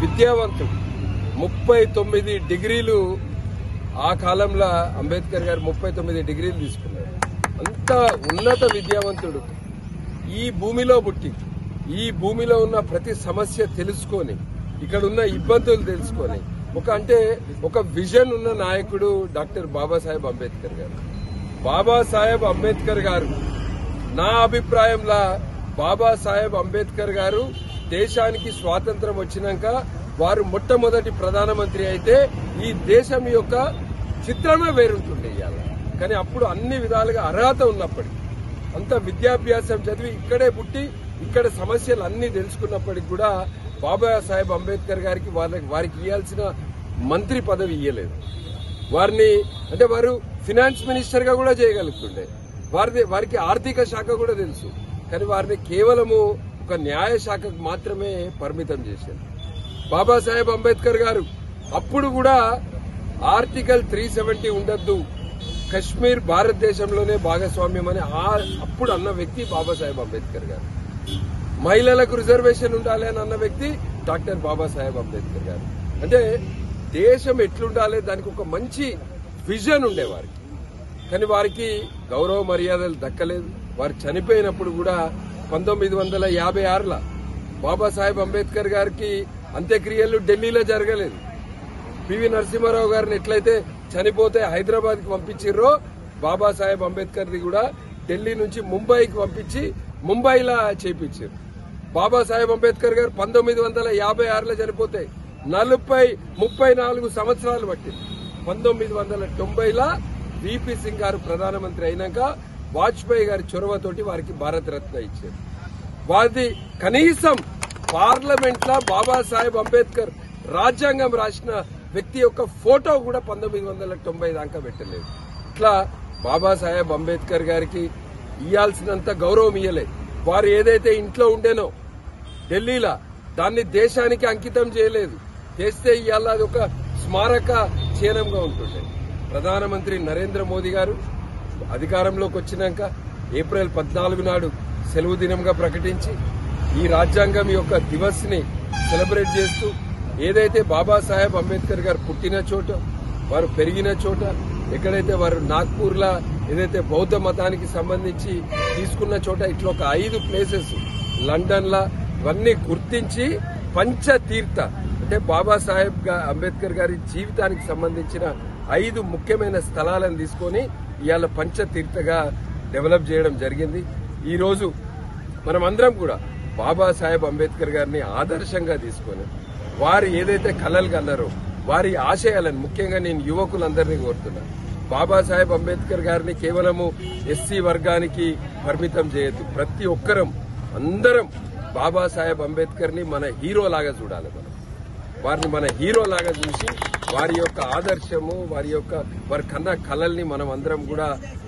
విద్యావంతుడు, 39 డిగ్రీలు ఆ కాలంలో అంబేద్కర్ గారు 39 డిగ్రీలు తీసుకున్నారు. అంత ఉన్నత విద్యావంతుడు. ఈ భూమిలో పుట్టి ఈ భూమిలో ఉన్న ప్రతి సమస్య తెలుసుకొని, ఇక్కడ ఉన్న ఇబ్బందులు తెలుసుకొని ఒక విజన్ ఉన్న నాయకుడు డాక్టర్ బాబాసాహెబ్ అంబేద్కర్ గారు. బాబాసాహెబ్ అంబేద్కర్ గారు, నా అభిప్రాయంలో బాబాసాహెబ్ అంబేద్కర్ గారు దేశానికి స్వాతంత్రం వచ్చినాక వారు మొట్టమొదటి ప్రధానమంత్రి అయితే ఈ దేశం యొక్క చిత్రమే వేరుంటుండే ఇవాళ. కానీ అప్పుడు అన్ని విధాలుగా అర్హత ఉన్నప్పటికీ, అంత విద్యాభ్యాసం చదివి ఇక్కడే పుట్టి ఇక్కడ సమస్యలు అన్ని తెలుసుకున్నప్పటికీ కూడా బాబాసాహెబ్ అంబేద్కర్ గారికి వారికి ఇవ్వాల్సిన మంత్రి పదవి ఇవ్వలేదు. వారు ఫినాన్స్ మినిస్టర్ గా కూడా చేయగలుగుతుండే, వారికి ఆర్థిక శాఖ కూడా తెలుసు. కానీ వారిని కేవలము ఒక న్యాయ శాఖకు మాత్రమే పరిమితం చేశారు. బాబాసాహెబ్ అంబేద్కర్ గారు అప్పుడు కూడా ఆర్టికల్ 370 ఉండద్దు, కశ్మీర్ భారతదేశంలోనే భాగస్వామ్యం అని అప్పుడు అన్న వ్యక్తి బాబాసాహెబ్ అంబేద్కర్ గారు. మహిళలకు రిజర్వేషన్ ఉండాలి అని అన్న వ్యక్తి డాక్టర్ బాబాసాహెబ్ అంబేద్కర్ గారు. అంటే దేశం ఎట్లుండాలి దానికి ఒక మంచి విజన్ ఉండేవారికి. కానీ వారికి గౌరవ మర్యాదలు దక్కలేదు. వారు చనిపోయినప్పుడు కూడా 1956లో బాబాసాహెబ్ అంబేద్కర్ గారికి అంత్యక్రియలు ఢిల్లీలో జరగలేదు. పివి నరసింహారావు గారిని ఎట్లయితే చనిపోతే హైదరాబాద్కి పంపించిర్రో బాబాసాహెబ్ అంబేద్కర్ది కూడా ఢిల్లీ నుంచి ముంబైకి పంపించి ముంబైలా చేయించారు. బాబాసాహెబ్ అంబేద్కర్ గారు 1956లో చనిపోతే 34 సంవత్సరాలు పట్టింది. 1990లో విపి సింగ్ గారు ప్రధానమంత్రి అయినాక వాజ్పేయి గారి చొరవతోటి వారికి భారత రత్న ఇచ్చారు. వారిది కనీసం పార్లమెంట్ లో బాబాసాహెబ్ అంబేద్కర్ రాజ్యాంగం రాసిన వ్యక్తి యొక్క ఫోటో కూడా 1990 దాకా పెట్టలేదు. ఇట్లా బాబాసాహెబ్ అంబేద్కర్ గారికి ఇయ్యాల్సినంత గౌరవం ఇయ్యలేదు. వారు ఏదైతే ఇంట్లో ఉండేనో ఢిల్లీలో దాన్ని దేశానికి అంకితం చేయలేదు. చేస్తే ఇవాళ అది ఒక స్మారక చిహ్నంగా ఉంటుండే. ప్రధానమంత్రి నరేంద్ర మోదీ గారు అధికారంలోకి వచ్చినాక ఏప్రిల్ 14 నాడు సెలవు దినంగా ప్రకటించి ఈ రాజ్యాంగం యొక్క దివస్ ని సెలబ్రేట్ చేస్తూ ఏదైతే బాబాసాహెబ్ అంబేద్కర్ గారు పుట్టిన చోట, వారు పెరిగిన చోట, ఎక్కడైతే వారు నాగ్పూర్లా ఏదైతే బౌద్ధ మతానికి సంబంధించి తీసుకున్న చోట ఇట్లా ఒక 5 ప్లేసెస్ లండన్ లా ఇవన్నీ గుర్తించి పంచతీర్థ అంటే బాబాసాహెబ్ అంబేద్కర్ గారి జీవితానికి సంబంధించిన 5 ముఖ్యమైన స్థలాలను తీసుకొని ఇవాళ పంచతీర్థగా డెవలప్ చేయడం జరిగింది. ఈ రోజు మనమందరం కూడా బాబాసాహెబ్ అంబేద్కర్ గారిని ఆదర్శంగా తీసుకొని వారు ఏదైతే కలలు కన్నారో వారి ఆశయాలను ముఖ్యంగా నేను యువకులందరినీ కోరుతున్నా. బాబాసాహెబ్ అంబేద్కర్ గారిని కేవలము ఎస్సీ వర్గానికి పరిమితం చేయొద్దు. ప్రతి ఒక్కరం అందరం బాబాసాహెబ్ అంబేద్కర్ ని మన హీరో లాగా చూడాలి. మనం వారిని మన హీరో లాగా చూసి వారి యొక్క ఆదర్శము వారి కన్నా కళల్ని మనం అందరం కూడా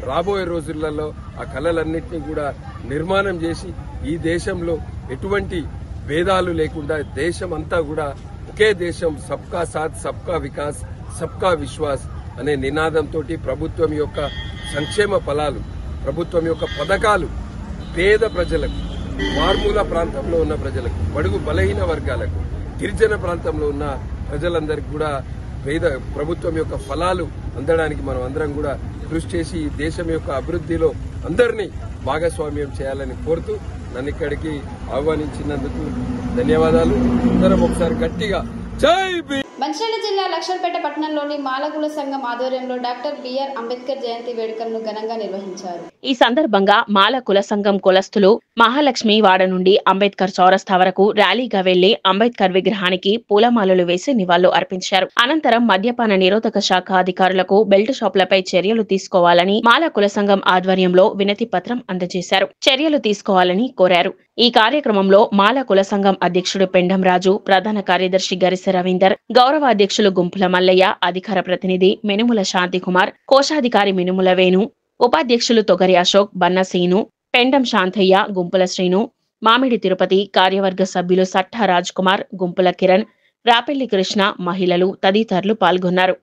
రాబోయే రోజులలో ఆ కళలన్నింటినీ కూడా నిర్మాణం చేసి ఈ దేశంలో ఎటువంటి భేదాలు లేకుండా దేశం అంతా కూడా ఒకే దేశం, సబ్కా సాథ్ సబ్కా వికాస్ సబ్కా విశ్వాస్ అనే నినాదంతో ప్రభుత్వం యొక్క సంక్షేమ ఫలాలు, ప్రభుత్వం యొక్క పథకాలు పేద ప్రజలకు, మారుమూల ప్రాంతంలో ఉన్న ప్రజలకు, బడుగు బలహీన వర్గాలకు, గిరిజన ప్రాంతంలో ఉన్న ప్రజలందరికీ కూడా ప్రభుత్వం యొక్క ఫలాలు అందడానికి మనం అందరం కూడా కృషి చేసి ఈ దేశం యొక్క అభివృద్ధిలో అందరినీ భాగస్వామ్యం చేయాలని కోరుతూ నన్ను ఇక్కడికి ఆహ్వానించినందుకు ధన్యవాదాలు. అందరం ఒకసారి గట్టిగా జై భీమ్. మంచిర్యాల జిల్లా లక్షర్పేట పట్టణంలోని మాలకుల సంఘం ఆధ్వర్యంలో డాక్టర్ బిఆర్ అంబేద్కర్ జయంతి వేడుకలను ఘనంగా నిర్వహించారు. ఈ సందర్భంగా మాల కుల సంఘం కులస్తులు మహాలక్ష్మి వాడ నుండి అంబేద్కర్ చౌరస్తా వరకు ర్యాలీగా వెళ్లి అంబేద్కర్ విగ్రహానికి పూలమాలలు వేసి నివాళులు అర్పించారు. అనంతరం మద్యపాన నిరోధక శాఖ అధికారులకు బెల్ట్ షాపులపై చర్యలు తీసుకోవాలని మాల కుల సంఘం ఆధ్వర్యంలో వినతి పత్రం అందజేశారు. చర్యలు తీసుకోవాలని కోరారు. ఈ కార్యక్రమంలో మాల కుల సంఘం అధ్యక్షుడు పెండం రాజు, ప్రధాన కార్యదర్శి గరిసె రవీందర్, గౌరవ అధ్యక్షులు గుంపుల మల్లయ్య, అధికార ప్రతినిధి మినుముల శాంతికుమార్, కోశాధికారి మినుముల వేణు, ఉపాధ్యక్షులు తొగరి అశోక్, బన్నసీను, పెండం శాంతయ్య, గుంపుల శ్రీను, మామిడి తిరుపతి, కార్యవర్గ సభ్యులు సట్టా రాజ్ కుమార్, గుంపుల కిరణ్, రాపెల్లి కృష్ణ, మహిళలు తదితరులు పాల్గొన్నారు.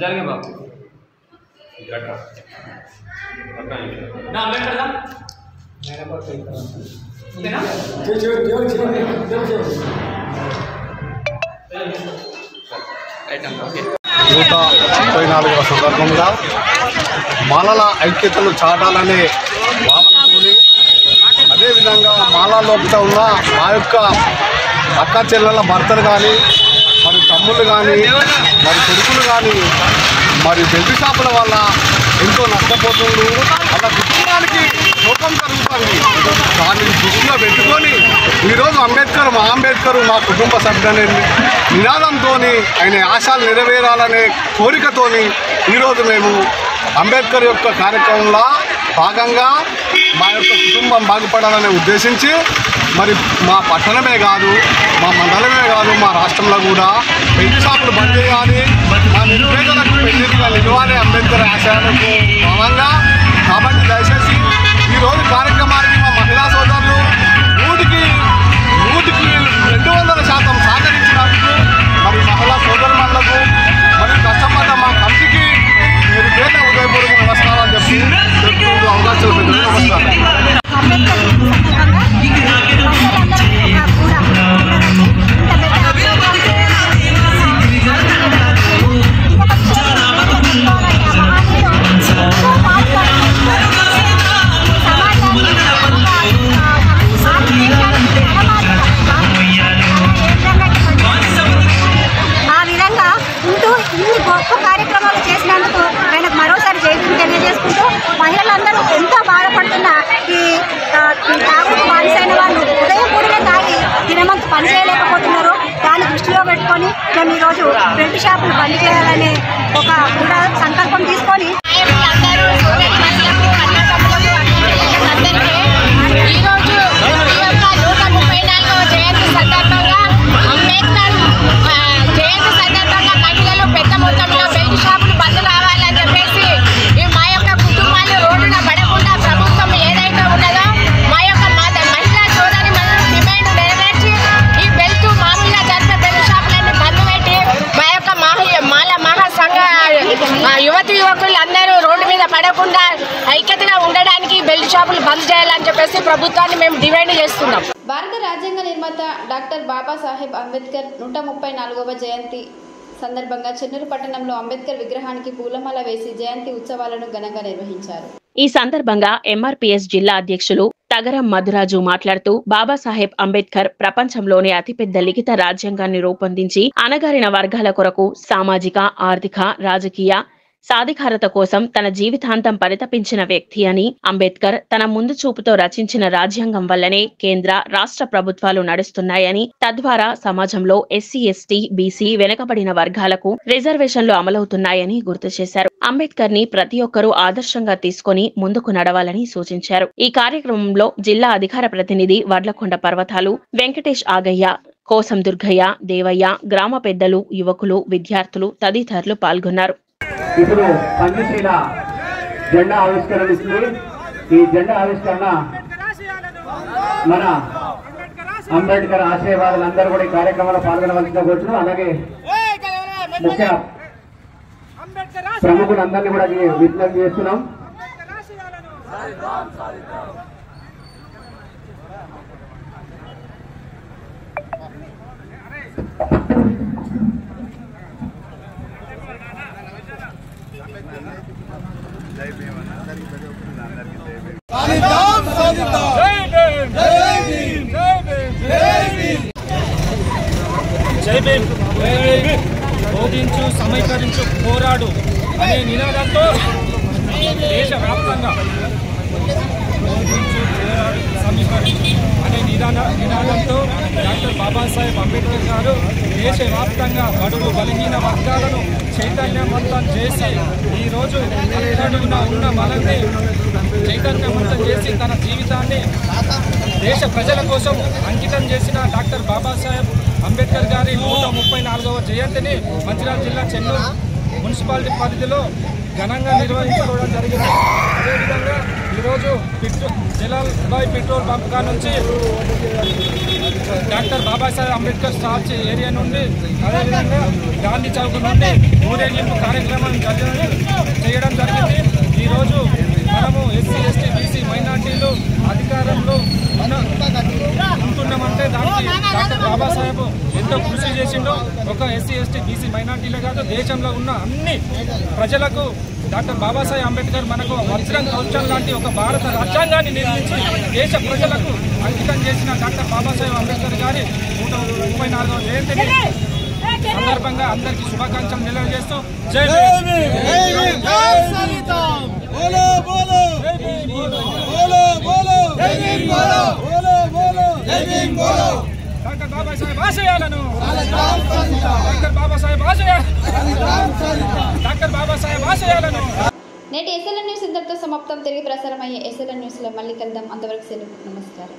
జరిగే బాబు నూట 34వ సందర్భంగా మాలల ఐక్యతను చాటాలనే భావనతోని అదేవిధంగా మాలలో ఉన్న మా యొక్క అక్క చెల్లెల భర్తలు కానీ మరి తమ్ముళ్ళు కానీ మరి కొడుకులు కానీ మరి బెల్ట్ షాపుల వల్ల ఎంతో నష్టపోతుండ్రు అలా కుటుంబానికి లోపం జరుగుతుంది. దాన్ని దృష్టిలో పెట్టుకొని ఈరోజు అంబేద్కర్ మా అంబేద్కర్ మా కుటుంబ సభ్యులనే నినాదంతో ఆయన ఆశలు నెరవేరాలనే కోరికతోని ఈరోజు మేము అంబేద్కర్ యొక్క కార్యక్రమంలో భాగంగా మా యొక్క కుటుంబం బాగుపడాలని ఉద్దేశించి మరి మా పట్టణమే కాదు మా మండలమే కాదు మా రాష్ట్రంలో కూడా పెళ్లి షాపులు బంద్ చేయాలి, మా నిర్వేదనకు పెళ్లిగా నిలవాలి అంబేద్కర్ ఆశయాలకు భాగంగా. కాబట్టి దయచేసి ఈరోజు కార్యక్రమానికి మా మహిళా సోదరులు 100కి 200% సహకరించినందుకు మరి మహిళా సోదరులకు మరి కష్టపడ్డ మా కమిటీకి మీరు పేద ఉదయపూర్వక నమస్కారాలు చెప్పి అవకాశం నమస్కారం. కార్యక్రమాలు చేసినందుకు ఆయనకు మరోసారి జైలు తెలియజేసుకుంటూ మహిళలందరూ ఎంతో బాధపడుతున్న ఈ తాగుడు బానిసైన వాళ్ళు ఉదయం పూటనే తాగి దినమంతా పని చేయలేకపోతున్నారు. దాన్ని దృష్టిలో పెట్టుకొని మేము ఈరోజు బెల్ట్ షాపులు బంద్ చేయాలనే ఒక కూడా సంకల్పం తీసుకొని యువతి యువకులు అందరూ రోడ్డు మీద పడకుండా ఐక్యతగా ఉండడానికి బెల్ట్ షాపులు బంద్ చేయాలని చెప్పేసి ప్రభుత్వాన్ని మేము డిమాండ్ చేస్తున్నాం. భారత రాజ్యాంగ నిర్మాత డాక్టర్ బాబాసాహెబ్ అంబేద్కర్ 134వ జయంతి సందర్భంగా చెన్నూరు పట్టణంలో అంబేద్కర్ విగ్రహానికి పూలమాల వేసి జయంతి ఉత్సవాలను ఘనంగా నిర్వహించారు. ఈ సందర్భంగా ఎంఆర్పీఎస్ జిల్లా అధ్యక్షులు తగరం మధురాజు మాట్లాడుతూ బాబాసాహెబ్ అంబేద్కర్ ప్రపంచంలోనే అతిపెద్ద లిఖిత రాజ్యాంగాన్ని రూపొందించి అణగారిన వర్గాల కొరకు సామాజిక, ఆర్థిక, రాజకీయ సాధికారత కోసం తన జీవితాంతం పరితపించిన వ్యక్తి అని, అంబేద్కర్ తన ముందు చూపుతో రచించిన రాజ్యాంగం వల్లనే కేంద్ర, రాష్ట్ర ప్రభుత్వాలు నడుస్తున్నాయని, తద్వారా సమాజంలో ఎస్సీ, ఎస్టీ, బీసీ వెనుకబడిన వర్గాలకు రిజర్వేషన్లు అమలవుతున్నాయని గుర్తు చేశారు. అంబేద్కర్ ని ప్రతి ఒక్కరూ ఆదర్శంగా తీసుకుని ముందుకు నడవాలని సూచించారు. ఈ కార్యక్రమంలో జిల్లా అధికార ప్రతినిధి వడ్లకొండ పర్వతాలు, వెంకటేష్ ఆగయ్య, కోసం దుర్గయ్య, దేవయ్య, గ్రామ పెద్దలు, యువకులు, విద్యార్థులు తదితరులు పాల్గొన్నారు. ఇప్పుడు పంచశీల జెండా ఆవిష్కరణ ఇస్తుంది. ఈ జెండా ఆవిష్కరణ మన అంబేద్కర్ ఆశయవాదులందరూ కూడా ఈ కార్యక్రమంలో పాల్గొనవలసిందిగా కోరుతున్నాం. అలాగే ముఖ్య ప్రముఖులందరినీ కూడా విజ్ఞప్తి చేస్తున్నాం. బోధించు, సమీకరించు, పోరాడు అనే నినాదంతో దేశవ్యాప్తంగా సమీకరించు అనే నినాదంతో డాక్టర్ బాబాసాహెబ్ అంబేద్కర్ గారు దేశవ్యాప్తంగా బడుగు బలహీన వర్గాలను చైతన్యవంతం చేసి ఈరోజు అట్టడుగున ఉన్న మనల్ని చైతన్యవంతం చేసి తన జీవితాన్ని దేశ ప్రజల కోసం అంకితం చేసిన డాక్టర్ బాబాసాహెబ్ అంబేద్కర్ గారి 134వ జయంతిని మంచిర్యాల జిల్లా చెన్నూరు మున్సిపాలిటీ పరిధిలో ఘనంగా నిర్వహించుకోవడం జరిగింది. అదేవిధంగా ఈరోజు జలాల్బాయ్ పెట్రోల్ బంక్ కా నుంచి doctor Babasaheb Ambedkar statue area నుండి అదేవిధంగా గాంధీ చౌక్ నుండి ఊరేగింపు కార్యక్రమం చేయడం జరిగింది. ఈరోజు మనము ఎస్సీ ఎస్టీ బీసీ మైనార్టీలు అధికారంలో ఉంటున్నామంటే దానికి డాక్టర్ బాబాసాహెబ్ ఎంతో కృషి చేసిండో. ఒక ఎస్సీ ఎస్టీ బీసీ మైనార్టీలే కాదు దేశంలో ఉన్న అన్ని ప్రజలకు డాక్టర్ బాబాసాహెబ్ అంబేద్కర్ మనకు వజ్రం కవచం లాంటి ఒక భారత రాజ్యాంగాన్ని నిర్మించి దేశ ప్రజలకు అంకితం చేసిన డాక్టర్ బాబాసాహెబ్ అంబేద్కర్ గారి 134వ జయంతిని సందర్భంగా అందరికీ శుభాకాంక్షలు తెలియజేస్తూ జై భీమ్. డాక్టర్ బాబాసాహెబ్ ఆశయాలను డాక్టర్ బాబాసాహెబ్ ఆశయాలను. నేటి ఎస్ఎల్ఎన్ న్యూస్ ఇంతటితో సమాప్తం. తిరిగి ప్రసారం అయ్యే ఎస్ఎల్ఎన్ న్యూస్లో మళ్ళీ కలుద్దాం. అంతవరకు సెలవు. నమస్కారం.